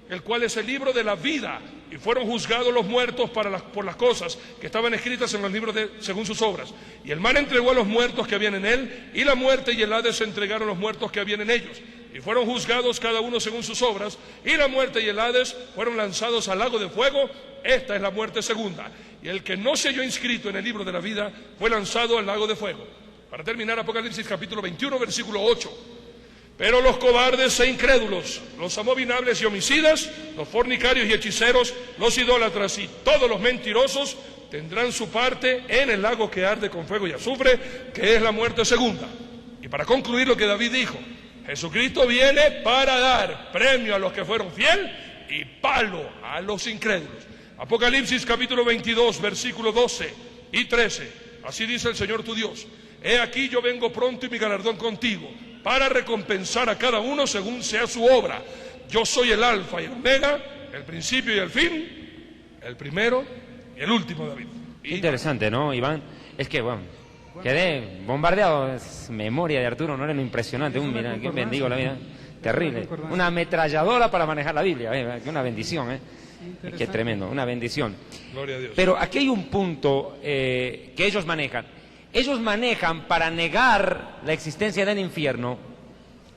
el cual es el libro de la vida, y fueron juzgados los muertos por las cosas que estaban escritas en los libros según sus obras. Y el mar entregó a los muertos que habían en él, y la muerte y el Hades entregaron a los muertos que habían en ellos. Y fueron juzgados cada uno según sus obras, y la muerte y el Hades fueron lanzados al lago de fuego. Esta es la muerte segunda. Y el que no se halló inscrito en el libro de la vida fue lanzado al lago de fuego. Para terminar, Apocalipsis capítulo 21, versículo 8. Pero los cobardes e incrédulos, los abominables y homicidas, los fornicarios y hechiceros, los idólatras y todos los mentirosos tendrán su parte en el lago que arde con fuego y azufre, que es la muerte segunda. Y para concluir lo que David dijo, Jesucristo viene para dar premio a los que fueron fieles y palo a los incrédulos. Apocalipsis capítulo 22, versículos 12 y 13. Así dice el Señor tu Dios: he aquí yo vengo pronto y mi galardón contigo, para recompensar a cada uno según sea su obra. Yo soy el alfa y el omega, el principio y el fin, el primero y el último, David. Interesante, ¿no, Iván? Es que, bueno, quedé bombardeado. Es memoria de Arturo, no era lo impresionante. Mira, que bendigo la vida. Terrible. Una ametralladora para manejar la Biblia. Una bendición, Es que tremendo, una bendición. Gloria a Dios. Pero aquí hay un punto que ellos manejan. Ellos manejan para negar la existencia del infierno.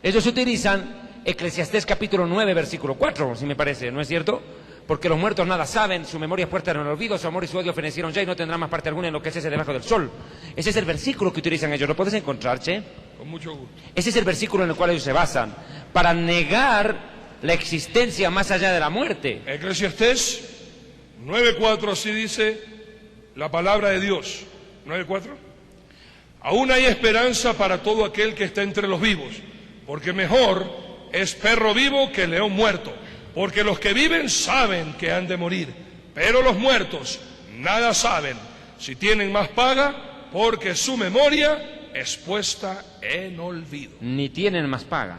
Ellos utilizan Eclesiastés capítulo 9, versículo 4, si me parece, ¿no es cierto? Porque los muertos nada saben, su memoria es puesta en el olvido, su amor y su odio fenecieron ya y no tendrán más parte alguna en lo que es ese debajo del sol. Ese es el versículo que utilizan ellos. ¿Lo puedes encontrar, Che? Con mucho gusto. Ese es el versículo en el cual ellos se basan para negar la existencia más allá de la muerte. Eclesiastés 9:4, así dice la palabra de Dios. 9:4. Aún hay esperanza para todo aquel que está entre los vivos, porque mejor es perro vivo que león muerto, porque los que viven saben que han de morir, pero los muertos nada saben, si tienen más paga, porque su memoria es puesta en olvido. Ni tienen más paga,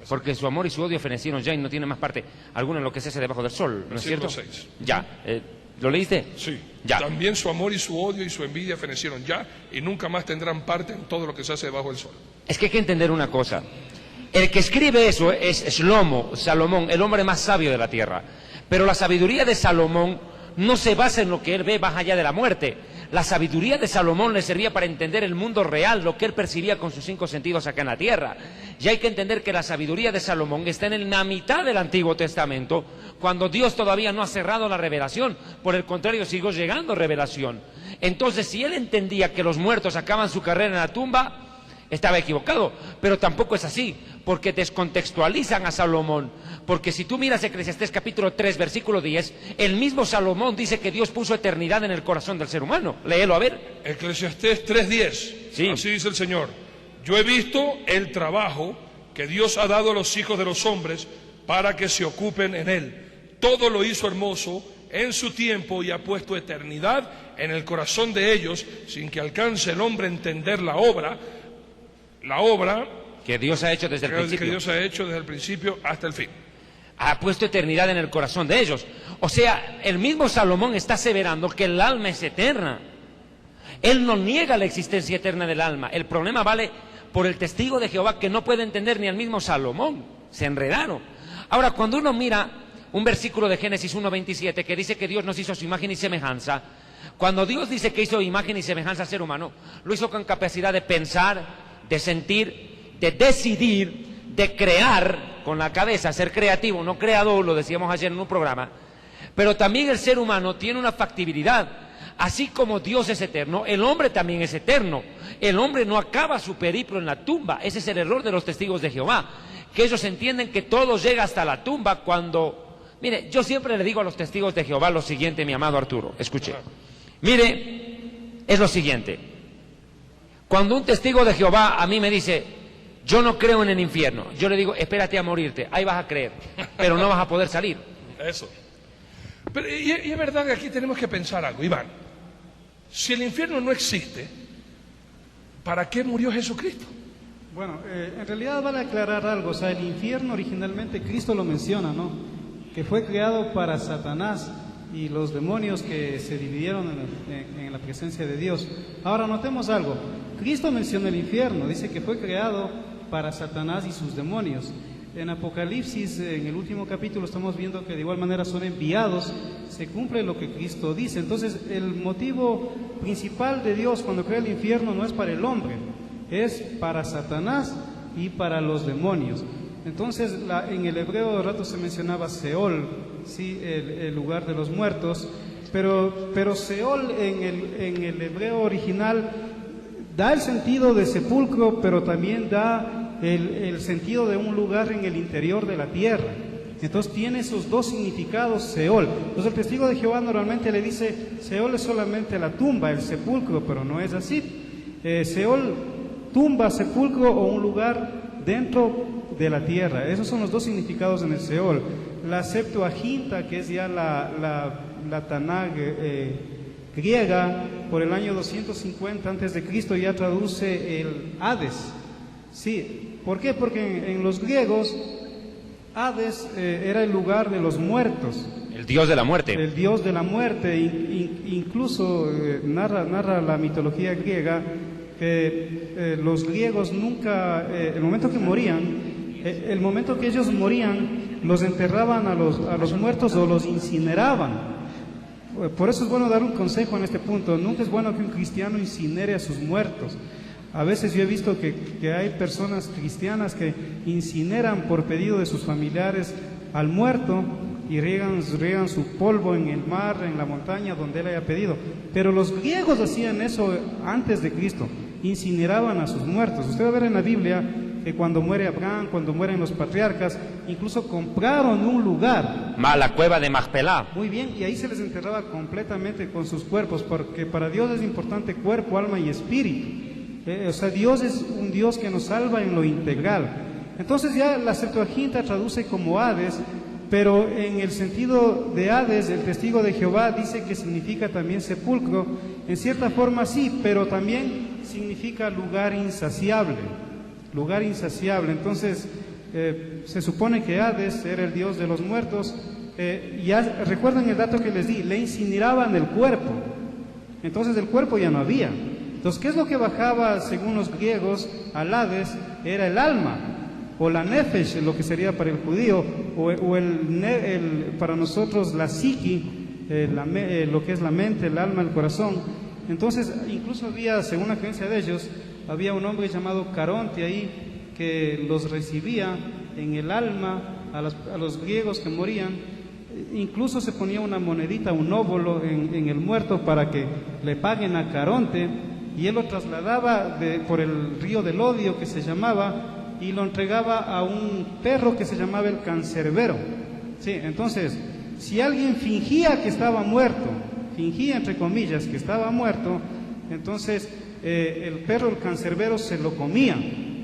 porque su amor y su odio fenecieron ya y no tienen más parte alguna en lo que se hace debajo del sol, ¿no es cierto? 6. Ya, ¿lo leíste? Sí. Ya. También su amor y su odio y su envidia fenecieron ya y nunca más tendrán parte en todo lo que se hace debajo del sol. Es que hay que entender una cosa. El que escribe eso es Salomón, el hombre más sabio de la tierra. Pero la sabiduría de Salomón no se basa en lo que él ve más allá de la muerte. La sabiduría de Salomón le servía para entender el mundo real, lo que él percibía con sus 5 sentidos acá en la tierra. Y hay que entender que la sabiduría de Salomón está en la mitad del Antiguo Testamento, cuando Dios todavía no ha cerrado la revelación. Por el contrario, siguió llegando revelación. Entonces, si él entendía que los muertos acaban su carrera en la tumba, estaba equivocado. Pero tampoco es así, porque descontextualizan a Salomón. Porque si tú miras Eclesiastés capítulo 3, versículo 10, el mismo Salomón dice que Dios puso eternidad en el corazón del ser humano. Léelo a ver. Eclesiastés 3:10. Sí. Así dice el Señor: yo he visto el trabajo que Dios ha dado a los hijos de los hombres para que se ocupen en él. Todo lo hizo hermoso en su tiempo y ha puesto eternidad en el corazón de ellos, sin que alcance el hombre a entender la obra Que Dios ha hecho desde el principio. que Dios ha hecho desde el principio hasta el fin. Ha puesto eternidad en el corazón de ellos. O sea, el mismo Salomón está aseverando que el alma es eterna. Él no niega la existencia eterna del alma. El problema vale por el testigo de Jehová, que no puede entender ni el mismo Salomón. Se enredaron. Ahora, cuando uno mira un versículo de Génesis 1:27 que dice que Dios nos hizo a su imagen y semejanza, cuando Dios dice que hizo imagen y semejanza al ser humano, lo hizo con capacidad de pensar, de sentir, de decidir, de crear con la cabeza, ser creativo, no creador, lo decíamos ayer en un programa. Pero también el ser humano tiene una factibilidad. Así como Dios es eterno, el hombre también es eterno. El hombre no acaba su periplo en la tumba. Ese es el error de los testigos de Jehová, que ellos entienden que todo llega hasta la tumba cuando... Mire, yo siempre le digo a los testigos de Jehová lo siguiente, mi amado Arturo, escuche. Mire, es lo siguiente. Cuando un testigo de Jehová a mí me dice, yo no creo en el infierno, yo le digo, espérate a morirte, ahí vas a creer, pero no vas a poder salir. Eso. Pero, y es verdad que aquí tenemos que pensar algo, Iván. Si el infierno no existe, ¿para qué murió Jesucristo? Bueno, en realidad vale aclarar algo. O sea, el infierno originalmente, Cristo lo menciona, ¿no? Que fue creado para Satanás y los demonios que se dividieron en la presencia de Dios. Ahora notemos algo. Cristo menciona el infierno, dice que fue creado para Satanás y sus demonios. En Apocalipsis, en el último capítulo, estamos viendo que de igual manera son enviados, se cumple lo que Cristo dice. Entonces, el motivo principal de Dios cuando crea el infierno no es para el hombre, es para Satanás y para los demonios. Entonces, en el hebreo de rato se mencionaba Seol, ¿sí? el lugar de los muertos, pero Seol en el hebreo original da el sentido de sepulcro, pero también da el sentido de un lugar en el interior de la tierra. Entonces tiene esos dos significados Seol. Entonces el testigo de Jehová normalmente le dice, Seol es solamente la tumba, el sepulcro, pero no es así. Seol, tumba, sepulcro o un lugar dentro de la tierra. Esos son los dos significados en el Seol. La Septuaginta, que es ya la Tanaj griega, por el año 250 a.C., ya traduce el Hades. Sí, ¿por qué? Porque en los griegos Hades era el lugar de los muertos. El dios de la muerte. El dios de la muerte. Incluso narra la mitología griega que los griegos nunca, el momento que ellos morían, los enterraban a los muertos o los incineraban. Por eso es bueno dar un consejo en este punto. Nunca es bueno que un cristiano incinere a sus muertos. A veces yo he visto que hay personas cristianas que incineran por pedido de sus familiares al muerto y riegan su polvo en el mar, en la montaña donde él haya pedido. Pero los griegos hacían eso antes de Cristo, incineraban a sus muertos. Usted va a ver en la Biblia que cuando muere Abraham, cuando mueren los patriarcas, incluso compraron un lugar. La cueva de Macpelá. Muy bien, y ahí se les enterraba completamente con sus cuerpos, porque para Dios es importante cuerpo, alma y espíritu. O sea, Dios es un Dios que nos salva en lo integral. Entonces ya la Septuaginta traduce como Hades, pero en el sentido de Hades, el testigo de Jehová dice que significa también sepulcro. En cierta forma sí, pero también significa lugar insaciable. Lugar insaciable. Entonces, se supone que Hades era el dios de los muertos. Ya recuerdan el dato que les di, le incineraban el cuerpo. Entonces el cuerpo ya no había. Entonces, ¿qué es lo que bajaba, según los griegos, al Hades? Era el alma, o la nefesh, lo que sería para el judío, o para nosotros la psiqui, lo que es la mente, el alma, el corazón. Entonces, incluso había, según la creencia de ellos, había un hombre llamado Caronte ahí que los recibía en el alma a los griegos que morían. Incluso se ponía una monedita, un óvulo en el muerto para que le paguen a Caronte, y él lo trasladaba por el río del odio, que se llamaba, y lo entregaba a un perro que se llamaba el cancerbero. Sí, entonces, si alguien fingía que estaba muerto, fingía entre comillas que estaba muerto, entonces el perro, el cancerbero, se lo comía.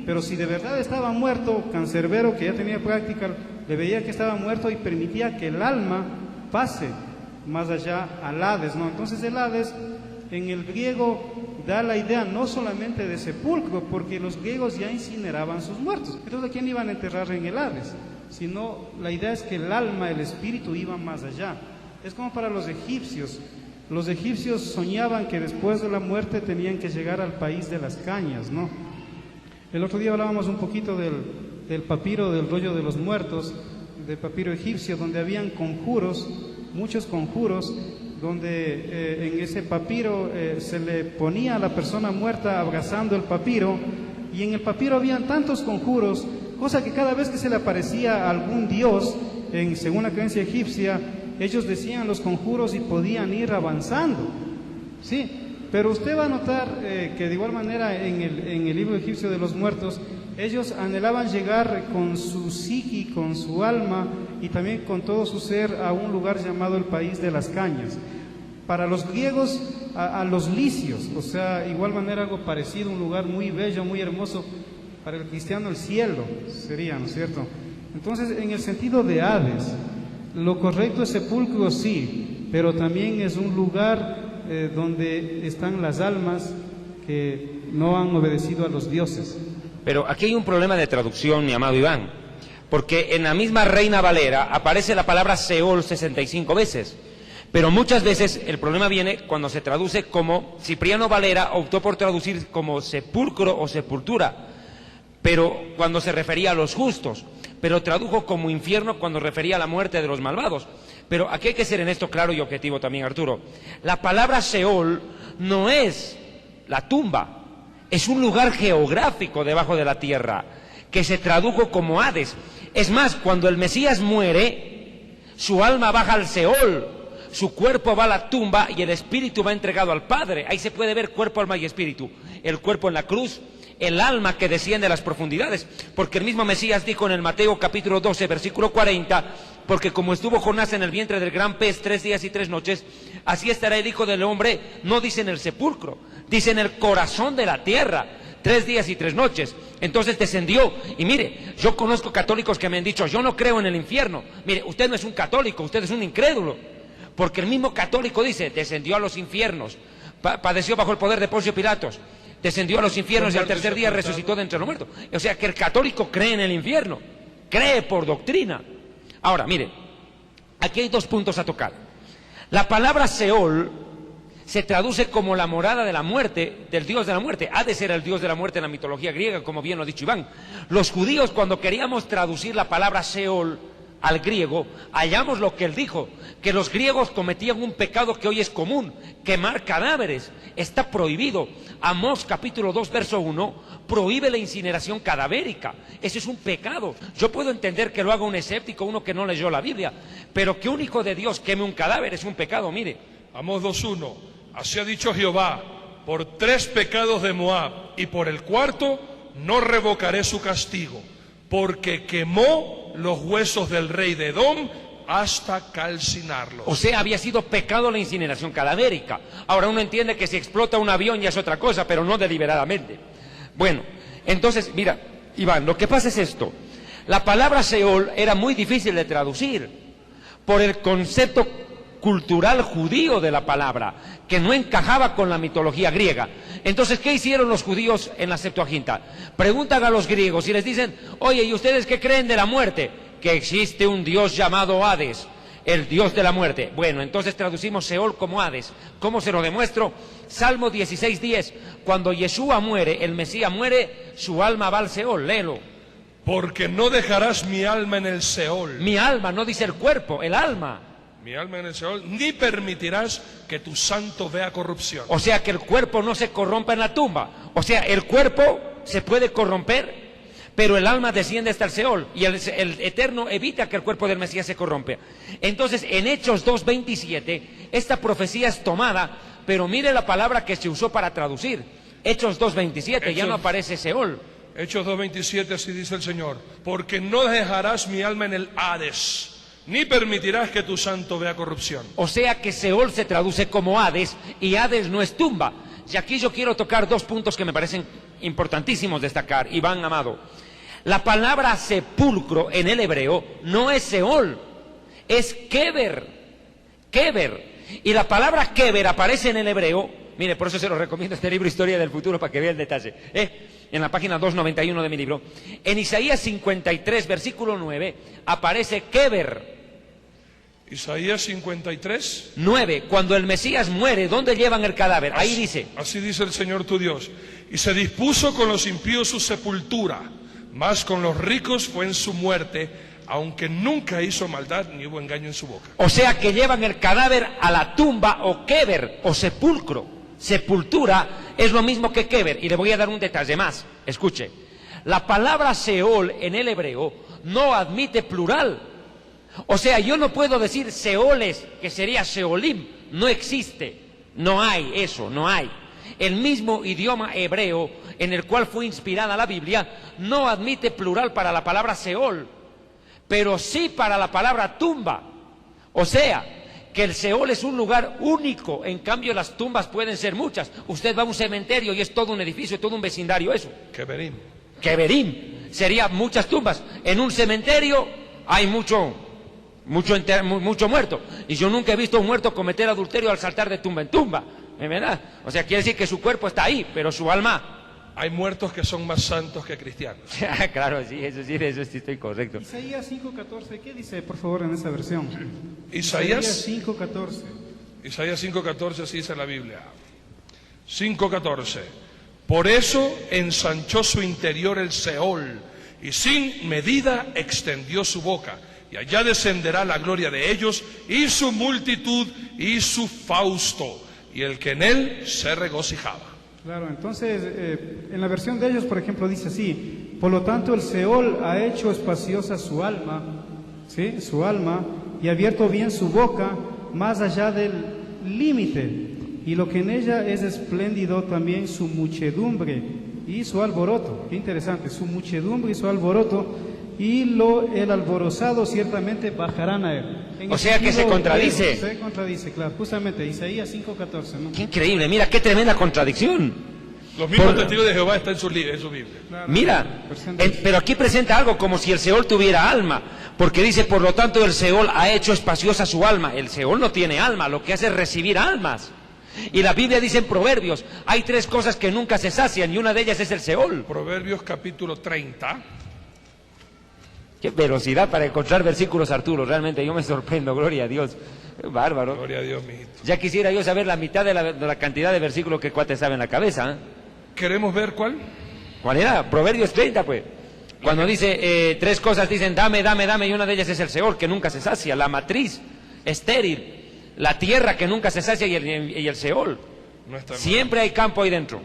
Pero si de verdad estaba muerto, cancerbero, que ya tenía práctica, le veía que estaba muerto y permitía que el alma pase más allá al Hades, ¿no? Entonces el Hades en el griego da la idea no solamente de sepulcro, porque los griegos ya incineraban sus muertos. Entonces, ¿a quién iban a enterrar en el Hades? Sino la idea es que el alma, el espíritu iba más allá. Es como para los egipcios. Los egipcios soñaban que después de la muerte tenían que llegar al país de las cañas, ¿no? El otro día hablábamos un poquito del papiro, del rollo de los muertos, del papiro egipcio, donde habían conjuros, muchos conjuros, donde en ese papiro se le ponía a la persona muerta abrazando el papiro, y en el papiro habían tantos conjuros, cosa que cada vez que se le aparecía a algún dios, según la creencia egipcia, ellos decían los conjuros y podían ir avanzando. Sí, pero usted va a notar que de igual manera en el libro egipcio de los muertos, ellos anhelaban llegar con su psiqui, con su alma y también con todo su ser a un lugar llamado el país de las cañas. Para los griegos, a los licios, o sea, igual manera algo parecido, un lugar muy bello, muy hermoso. Para el cristiano el cielo sería, ¿no es cierto? Entonces, en el sentido de Hades, lo correcto es sepulcro, sí, pero también es un lugar donde están las almas que no han obedecido a los dioses. Pero aquí hay un problema de traducción, mi amado Iván, porque en la misma Reina Valera aparece la palabra Seol 65 veces, pero muchas veces el problema viene cuando se traduce como Cipriano Valera optó por traducir como sepulcro o sepultura, pero cuando se refería a los justos, pero tradujo como infierno cuando refería a la muerte de los malvados. Pero aquí hay que ser en esto claro y objetivo también, Arturo. La palabra Seol no es la tumba, es un lugar geográfico debajo de la tierra, que se tradujo como Hades. Es más, cuando el Mesías muere, su alma baja al Seol, su cuerpo va a la tumba y el espíritu va entregado al Padre. Ahí se puede ver cuerpo, alma y espíritu. El cuerpo en la cruz, el alma que desciende a las profundidades, porque el mismo Mesías dijo en el Mateo capítulo 12, versículo 40, porque como estuvo Jonás en el vientre del gran pez 3 días y 3 noches, así estará el Hijo del Hombre, no dice en el sepulcro, dice en el corazón de la tierra, 3 días y 3 noches. Entonces descendió. Y mire, yo conozco católicos que me han dicho, yo no creo en el infierno. Mire, usted no es un católico, usted es un incrédulo, porque el mismo católico dice, descendió a los infiernos, padeció bajo el poder de Poncio Pilatos, descendió a los infiernos y al tercer día resucitó de entre los muertos. O sea que el católico cree en el infierno, cree por doctrina. Ahora, mire, aquí hay 2 puntos a tocar. La palabra Seol se traduce como la morada de la muerte, del dios de la muerte. Hades era el dios de la muerte en la mitología griega, como bien lo ha dicho Iván. Los judíos, cuando queríamos traducir la palabra Seol al griego, hallamos lo que él dijo, que los griegos cometían un pecado que hoy es común, quemar cadáveres. Está prohibido. Amós capítulo 2 verso 1 prohíbe la incineración cadavérica. Ese es un pecado. Yo puedo entender que lo haga un escéptico, uno que no leyó la Biblia, pero que un hijo de Dios queme un cadáver es un pecado. Mire, Amós 2:1, así ha dicho Jehová, por 3 pecados de Moab y por el 4 no revocaré su castigo, porque quemó los huesos del rey de Edom hasta calcinarlos. O sea, había sido pecado la incineración cadavérica. Ahora uno entiende que si explota un avión ya es otra cosa, pero no deliberadamente. Bueno, entonces, mira, Iván, lo que pasa es esto. La palabra Seol era muy difícil de traducir por el concepto cultural judío de la palabra, que no encajaba con la mitología griega. Entonces, ¿qué hicieron los judíos en la Septuaginta? Preguntan a los griegos y les dicen, oye, ¿y ustedes qué creen de la muerte? Que existe un dios llamado Hades, el dios de la muerte. Bueno, entonces traducimos Seol como Hades. ¿Cómo se lo demuestro? Salmo 16:10, cuando Yeshua muere, el Mesías muere, su alma va al Seol, léelo. Porque no dejarás mi alma en el Seol. Mi alma, no dice el cuerpo, el alma. Mi alma en el Seol, ni permitirás que tu santo vea corrupción. O sea que el cuerpo no se corrompa en la tumba. O sea, el cuerpo se puede corromper, pero el alma desciende hasta el Seol, y el Eterno evita que el cuerpo del Mesías se corrompa. Entonces, en Hechos 2:27, esta profecía es tomada, pero mire la palabra que se usó para traducir. Hechos 2:27, ya no aparece Seol. Hechos 2:27, así dice el Señor, porque no dejarás mi alma en el Hades, ni permitirás que tu santo vea corrupción. O sea que Seol se traduce como Hades, y Hades no es tumba. Y aquí yo quiero tocar 2 puntos que me parecen importantísimos destacar, Iván amado. La palabra sepulcro en el hebreo no es Seol, es Keber. Keber. Y la palabra Keber aparece en el hebreo, mire, por eso se lo recomiendo este libro Historia del Futuro para que vea el detalle, en la página 291 de mi libro. En Isaías 53, versículo 9, aparece Keber. Isaías 53. 9, cuando el Mesías muere, ¿dónde llevan el cadáver? Ahí dice. Así dice el Señor tu Dios. Y se dispuso con los impíos su sepultura, mas con los ricos fue en su muerte, aunque nunca hizo maldad ni hubo engaño en su boca. O sea que llevan el cadáver a la tumba o keber o sepulcro. Sepultura es lo mismo que keber. Y le voy a dar un detalle más. Escuche. La palabra Seol en el hebreo no admite plural. O sea, yo no puedo decir Seoles, que sería Seolim. No existe. No hay eso, no hay. El mismo idioma hebreo en el cual fue inspirada la Biblia no admite plural para la palabra Seol, pero sí para la palabra tumba. O sea, que el Seol es un lugar único, en cambio las tumbas pueden ser muchas. Usted va a un cementerio y es todo un edificio, todo un vecindario eso. Keberim. Keberim, sería muchas tumbas. En un cementerio hay mucho muerto. Y yo nunca he visto un muerto cometer adulterio al saltar de tumba en tumba. ¿Es verdad? O sea, quiere decir que su cuerpo está ahí, pero su alma... Hay muertos que son más santos que cristianos. Claro, sí, eso sí estoy correcto. Isaías 5:14, ¿qué dice, por favor, en esa versión? Isaías 5:14. Isaías 5:14, así dice la Biblia. 5:14. Por eso ensanchó su interior el Seol, y sin medida extendió su boca. Y allá descenderá la gloria de ellos, y su multitud, y su fausto, y el que en él se regocijaba. Claro, entonces, en la versión de ellos, por ejemplo, dice así: por lo tanto el Seol ha hecho espaciosa su alma, ¿sí? Su alma, y ha abierto bien su boca más allá del límite, y lo que en ella es espléndido también su muchedumbre, y su alboroto. Qué interesante, su muchedumbre y su alboroto, y el alborozado ciertamente bajarán a él. O sea que se contradice. Se contradice, claro, justamente Isaías 5:14, ¿no? Qué increíble, mira, qué tremenda contradicción. Los mismos testigos de Jehová están en su Biblia. Claro, Mira, pero aquí presenta algo como si el Seol tuviera alma, porque dice, por lo tanto el Seol ha hecho espaciosa su alma. El Seol no tiene alma, lo que hace es recibir almas. Y la Biblia dice en Proverbios, hay 3 cosas que nunca se sacian y una de ellas es el Seol. Proverbios capítulo 30. Qué velocidad para encontrar versículos, Arturo, realmente yo me sorprendo, gloria a Dios. Qué bárbaro. Gloria a Dios, mijito. Ya quisiera yo saber la mitad de la cantidad de versículos que cuate sabe en la cabeza, ¿eh? ¿Queremos ver cuál? ¿Cuál era? Proverbios 30, pues. Cuando dice, 3 cosas dicen, dame, dame, dame, y una de ellas es el Seol, que nunca se sacia, la matriz estéril, la tierra que nunca se sacia y el Seol. No está, Siempre hay campo ahí dentro.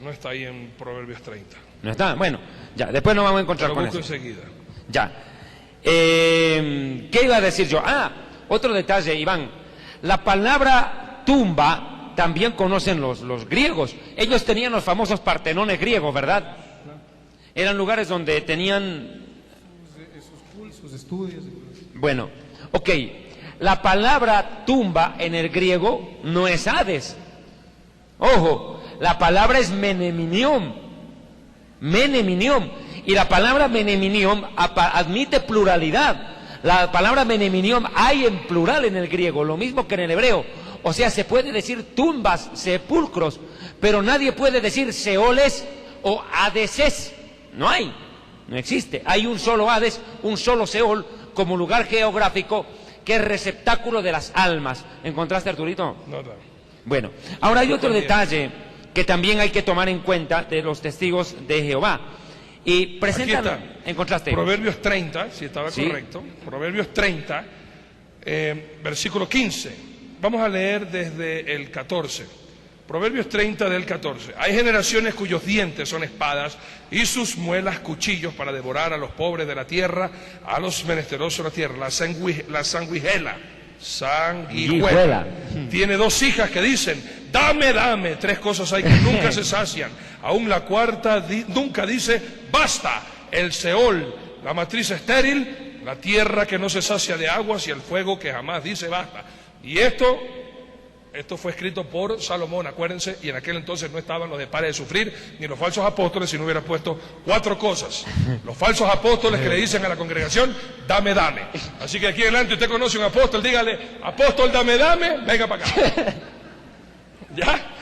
no está ahí en Proverbios 30. ¿No está? Bueno, ya, después nos vamos a encontrar Lo con busco eso. enseguida. Ya. ¿Qué iba a decir yo? Otro detalle, Iván. La palabra tumba también conocen los griegos. Ellos tenían los famosos partenones griegos, ¿verdad? Eran lugares donde tenían... sus estudios. Bueno, ok. La palabra tumba en el griego no es Hades. Ojo, la palabra es meneminiom. Meneminiom. Y la palabra meneminiom admite pluralidad. La palabra meneminiom hay en plural en el griego, lo mismo que en el hebreo. O sea, se puede decir tumbas, sepulcros, pero nadie puede decir seoles o hadeses. No hay, no existe. Hay un solo Hades, un solo Seol, como lugar geográfico que es receptáculo de las almas. ¿Encontraste, Arturito? No. Bueno, ahora hay otro detalle que también hay que tomar en cuenta de los testigos de Jehová. Y presentan, Aquí está. ¿encontraste? Proverbios 30, si estaba Sí. correcto. Proverbios 30, versículo 15. Vamos a leer desde el 14. Proverbios 30 del 14. Hay generaciones cuyos dientes son espadas y sus muelas cuchillos para devorar a los pobres de la tierra, a los menesterosos de la tierra. La sanguijuela. Tiene 2 hijas que dicen, dame, dame. 3 cosas hay que nunca se sacian. Aún la cuarta nunca dice, basta. El Seol, la matriz estéril, la tierra que no se sacia de aguas y el fuego que jamás dice basta. Y esto fue escrito por Salomón, acuérdense, y en aquel entonces no estaban los de Pare de Sufrir, ni los falsos apóstoles, si no hubiera puesto 4 cosas. Los falsos apóstoles que le dicen a la congregación, dame, dame. Así que aquí adelante usted conoce un apóstol, dígale, apóstol, dame, dame, venga para acá. ¿Ya?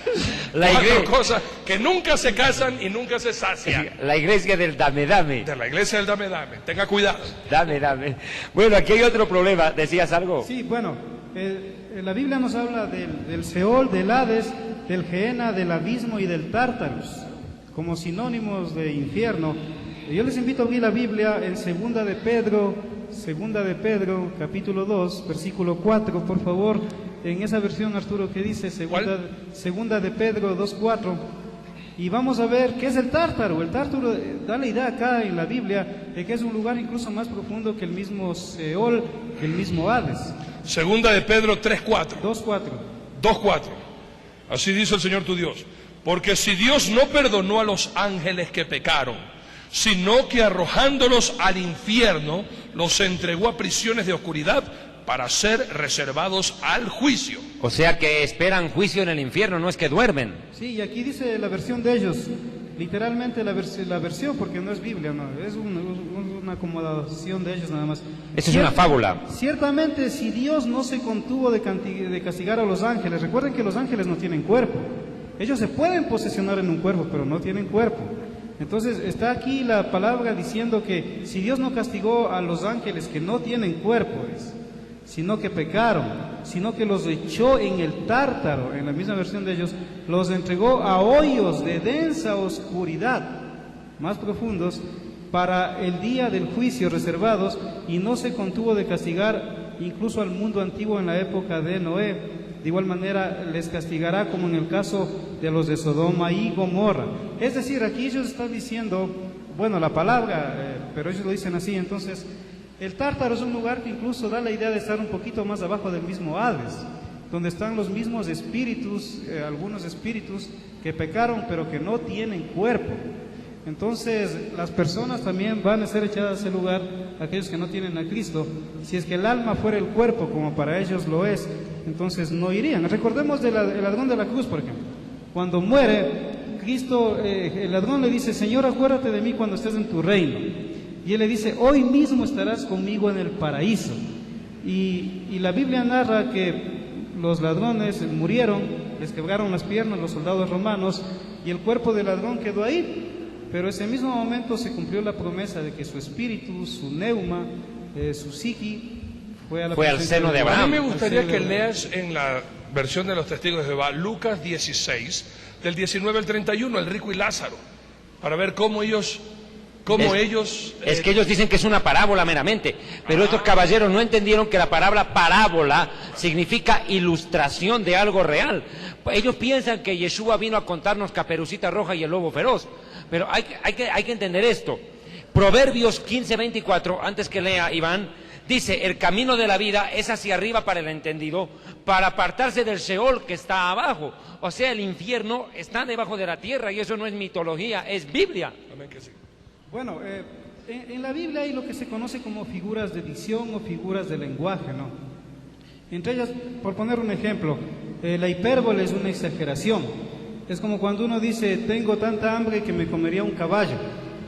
La 4 iglesia, cosas que nunca se casan y nunca se sacian. la iglesia del dame, dame. De la iglesia del dame, dame. Tenga cuidado. Dame, dame. Bueno, aquí hay otro problema. ¿Decías algo? Sí, bueno, la Biblia nos habla del Seol, del Hades, del Gehenna, del abismo y del Tártaros, como sinónimos de infierno. Yo les invito a abrir la Biblia en Segunda de Pedro, capítulo 2, versículo 4, por favor. En esa versión, Arturo, que dice segunda de Pedro 2:4, y vamos a ver qué es el Tártaro. El Tártaro da la idea acá en la Biblia de que es un lugar incluso más profundo que el mismo Seol, que el mismo Hades. Segunda de Pedro 3:4. 2:4. Así dice el Señor tu Dios. Porque si Dios no perdonó a los ángeles que pecaron, sino que arrojándolos al infierno, los entregó a prisiones de oscuridad para ser reservados al juicio. O sea que esperan juicio en el infierno, no es que duermen. Sí, y aquí dice la versión de ellos, literalmente la versión, porque no es Biblia, no, es una acomodación de ellos nada más. Eso es una fábula. Ciertamente, si Dios no se contuvo de castigar a los ángeles, recuerden que los ángeles no tienen cuerpo. Ellos se pueden posesionar en un cuerpo, pero no tienen cuerpo. Entonces está aquí la palabra diciendo que si Dios no castigó a los ángeles que no tienen cuerpo, sino que pecaron, sino que los echó en el Tártaro, en la misma versión de ellos, los entregó a hoyos de densa oscuridad, más profundos, para el día del juicio reservados, y no se contuvo de castigar incluso al mundo antiguo en la época de Noé. De igual manera les castigará como en el caso de los de Sodoma y Gomorra. Es decir, aquí ellos están diciendo, bueno, la palabra, pero ellos lo dicen así, entonces... El Tártaro es un lugar que incluso da la idea de estar un poquito más abajo del mismo Hades. donde están los mismos espíritus, algunos espíritus que pecaron pero que no tienen cuerpo. Entonces las personas también van a ser echadas a ese lugar, aquellos que no tienen a Cristo. Si es que el alma fuera el cuerpo, como para ellos lo es, entonces no irían. Recordemos el ladrón de la cruz, por ejemplo. Cuando muere, Cristo, el ladrón le dice: Señor, acuérdate de mí cuando estés en tu reino. Y él le dice: hoy mismo estarás conmigo en el paraíso. Y la Biblia narra que los ladrones murieron, les quebraron las piernas los soldados romanos, y el cuerpo del ladrón quedó ahí. Pero ese mismo momento se cumplió la promesa de que su espíritu, su neuma, su psiqui fue al seno de Abraham. A mí me gustaría que leas en la versión de los Testigos de Jehová Lucas 16, del 19 al 31, el rico y Lázaro, para ver cómo ellos... Es que ellos dicen que es una parábola meramente, pero estos caballeros no entendieron que la palabra parábola significa ilustración de algo real. Ellos piensan que Yeshua vino a contarnos Caperucita Roja y el lobo feroz, pero hay que entender esto. Proverbios 15:24, antes que lea Iván, dice: el camino de la vida es hacia arriba para el entendido, para apartarse del Sheol que está abajo. O sea, el infierno está debajo de la tierra, y eso no es mitología, es Biblia. Amén que sí. Bueno, en la Biblia hay lo que se conoce como figuras de dicción o figuras de lenguaje, ¿no? Entre ellas, por poner un ejemplo, la hipérbole es una exageración. Es como cuando uno dice: tengo tanta hambre que me comería un caballo.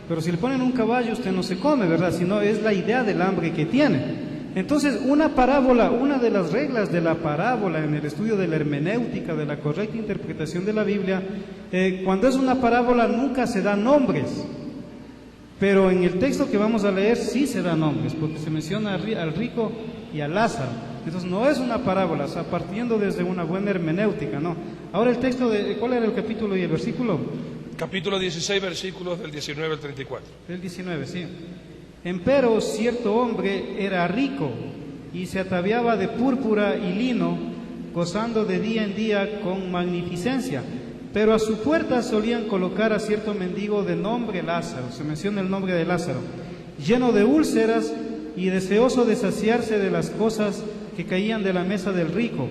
Pero si le ponen un caballo, usted no se come, ¿verdad? Sino es la idea del hambre que tiene. Entonces, una parábola, una de las reglas de la parábola en el estudio de la hermenéutica, de la correcta interpretación de la Biblia, cuando es una parábola nunca se da nombres. Pero en el texto que vamos a leer sí se dan nombres, porque se menciona al rico y a Lázaro. Entonces no es una parábola, o sea, partiendo desde una buena hermenéutica, ¿no? Ahora el texto, ¿cuál era el capítulo y el versículo? Capítulo 16, versículos del 19 al 34. Del 19, sí. Empero cierto hombre era rico y se ataviaba de púrpura y lino, gozando de día en día con magnificencia. Pero a su puerta solían colocar a cierto mendigo de nombre Lázaro, se menciona el nombre de Lázaro, lleno de úlceras y deseoso de saciarse de las cosas que caían de la mesa del rico.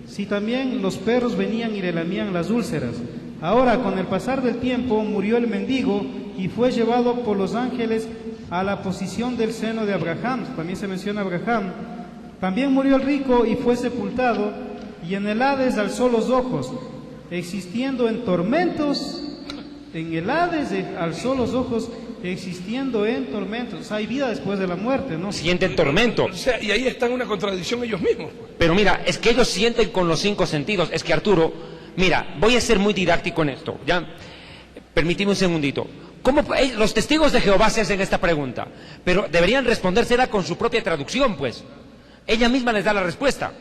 Si también los perros venían y le lamían las úlceras. Ahora, con el pasar del tiempo, murió el mendigo y fue llevado por los ángeles a la posición del seno de Abraham. También se menciona Abraham. También murió el rico y fue sepultado, y en el Hades alzó los ojos, existiendo en tormentos. En el Hades alzó los ojos, existiendo en tormentos. Hay vida después de la muerte, ¿no? Sienten tormento. O sea, y ahí está en una contradicción ellos mismos. Pero mira, es que ellos sienten con los 5 sentidos. Es que, Arturo, mira, voy a ser muy didáctico en esto, ¿ya? Permíteme un segundito. ¿Cómo los testigos de Jehová se hacen esta pregunta? Pero deberían respondérsela con su propia traducción, pues. Ella misma les da la respuesta.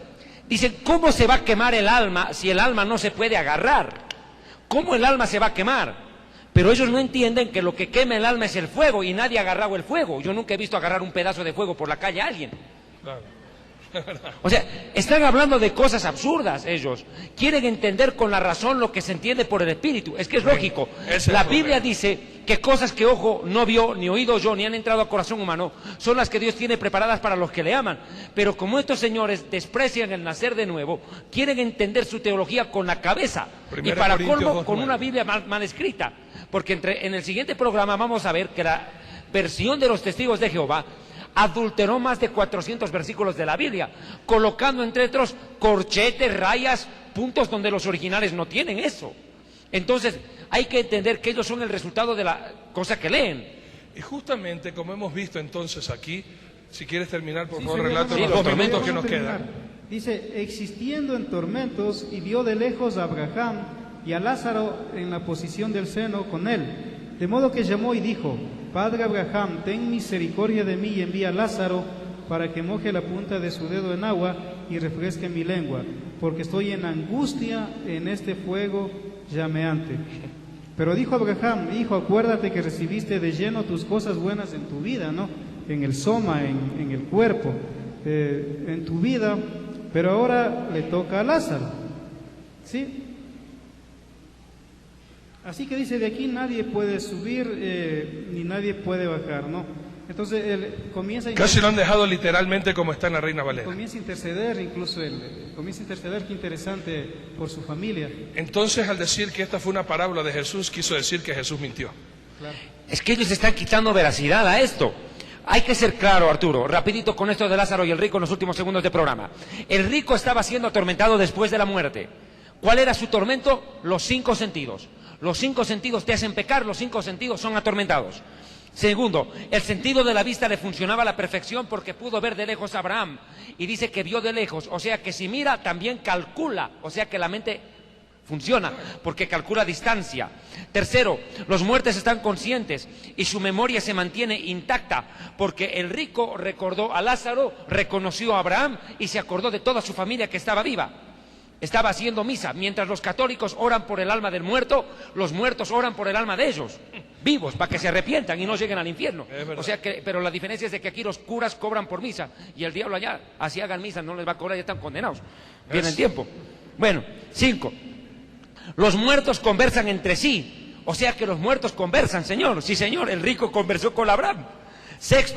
Dicen: ¿cómo se va a quemar el alma si el alma no se puede agarrar? ¿Cómo el alma se va a quemar? Pero ellos no entienden que lo que quema el alma es el fuego, y nadie ha agarrado el fuego. Yo nunca he visto agarrar un pedazo de fuego por la calle a alguien. Claro. O sea, están hablando de cosas absurdas ellos. Quieren entender con la razón lo que se entiende por el espíritu. Es que es lógico. La Biblia dice que cosas que ojo no vio, ni oído yo, ni han entrado a corazón humano, son las que Dios tiene preparadas para los que le aman. Pero como estos señores desprecian el nacer de nuevo, quieren entender su teología con la cabeza. Y para colmo, con una Biblia mal escrita. Porque en el siguiente programa vamos a ver que la versión de los testigos de Jehová adulteró más de 400 versículos de la Biblia, colocando entre otros corchetes, rayas, puntos donde los originales no tienen eso. Entonces hay que entender que ellos son el resultado de la cosa que leen. Y justamente como hemos visto entonces aquí, si quieres terminar, por favor, señor, relata sí, los por tormentos favor. que nos quedan. Dice: existiendo en tormentos, y vio de lejos a Abraham y a Lázaro en la posición del seno con él. De modo que llamó y dijo: Padre Abraham, ten misericordia de mí y envía a Lázaro para que moje la punta de su dedo en agua y refresque mi lengua, porque estoy en angustia en este fuego llameante. Pero dijo Abraham: Hijo, acuérdate que recibiste de lleno tus cosas buenas en tu vida, ¿no? En el soma, en el cuerpo, en tu vida, pero ahora le toca a Lázaro, ¿sí? Así que dice: de aquí nadie puede subir ni nadie puede bajar, ¿no? Entonces él comienza Casi lo han dejado literalmente como está en la Reina Valera. comienza a interceder, incluso comienza a interceder, qué interesante, por su familia. Entonces, al decir que esta fue una parábola de Jesús, quiso decir que Jesús mintió. Claro. Es que ellos están quitando veracidad a esto. Hay que ser claro, Arturo, rapidito con esto de Lázaro y el rico en los últimos segundos de programa. El rico estaba siendo atormentado después de la muerte. ¿Cuál era su tormento? Los 5 sentidos. Los 5 sentidos te hacen pecar, los 5 sentidos son atormentados. Segundo, el sentido de la vista le funcionaba a la perfección porque pudo ver de lejos a Abraham. Y dice que vio de lejos, o sea que si mira también calcula, o sea que la mente funciona porque calcula distancia. Tercero, los muertos están conscientes y su memoria se mantiene intacta porque el rico recordó a Lázaro, reconoció a Abraham y se acordó de toda su familia que estaba viva. Estaba haciendo misa. Mientras los católicos oran por el alma del muerto, los muertos oran por el alma de ellos, vivos, para que se arrepientan y no lleguen al infierno. O sea que, pero la diferencia es de que aquí los curas cobran por misa y el diablo allá, así hagan misa, no les va a cobrar, ya están condenados. Viene el tiempo. Bueno, 5. Los muertos conversan entre sí. O sea que los muertos conversan, Señor. Sí, Señor, el rico conversó con Abraham. 6.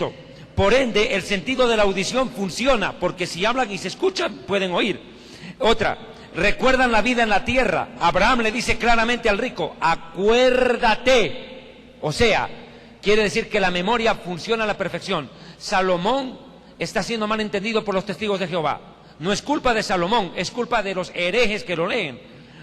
Por ende, el sentido de la audición funciona, porque si hablan y se escuchan, pueden oír. Otra, recuerdan la vida en la tierra. Abraham le dice claramente al rico, acuérdate. O sea, quiere decir que la memoria funciona a la perfección. Salomón está siendo mal entendido por los testigos de Jehová. No es culpa de Salomón, es culpa de los herejes que lo leen.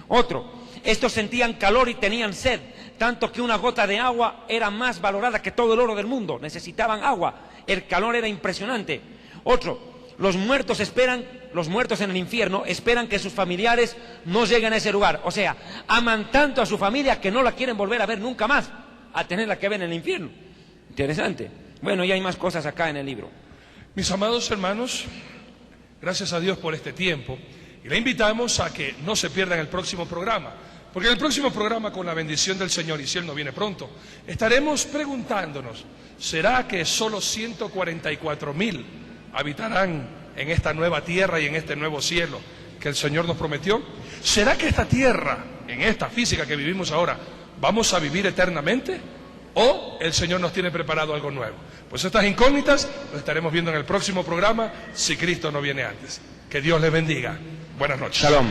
Otro, estos sentían calor y tenían sed, tanto que una gota de agua era más valorada que todo el oro del mundo. Necesitaban agua, el calor era impresionante. Otro, los muertos en el infierno esperan que sus familiares no lleguen a ese lugar. O sea, aman tanto a su familia que no la quieren volver a ver nunca más, a tenerla que ver en el infierno. Interesante. Bueno, y hay más cosas acá en el libro. Mis amados hermanos, gracias a Dios por este tiempo. Y le invitamos a que no se pierdan el próximo programa, porque en el próximo programa, con la bendición del Señor, y si Él no viene pronto, estaremos preguntándonos, ¿será que solo 144,000 habitarán en esta nueva tierra y en este nuevo cielo que el Señor nos prometió? ¿Será que esta tierra, en esta física que vivimos ahora, vamos a vivir eternamente? ¿O el Señor nos tiene preparado algo nuevo? Pues estas incógnitas las estaremos viendo en el próximo programa, si Cristo no viene antes. Que Dios les bendiga. Buenas noches. Shalom.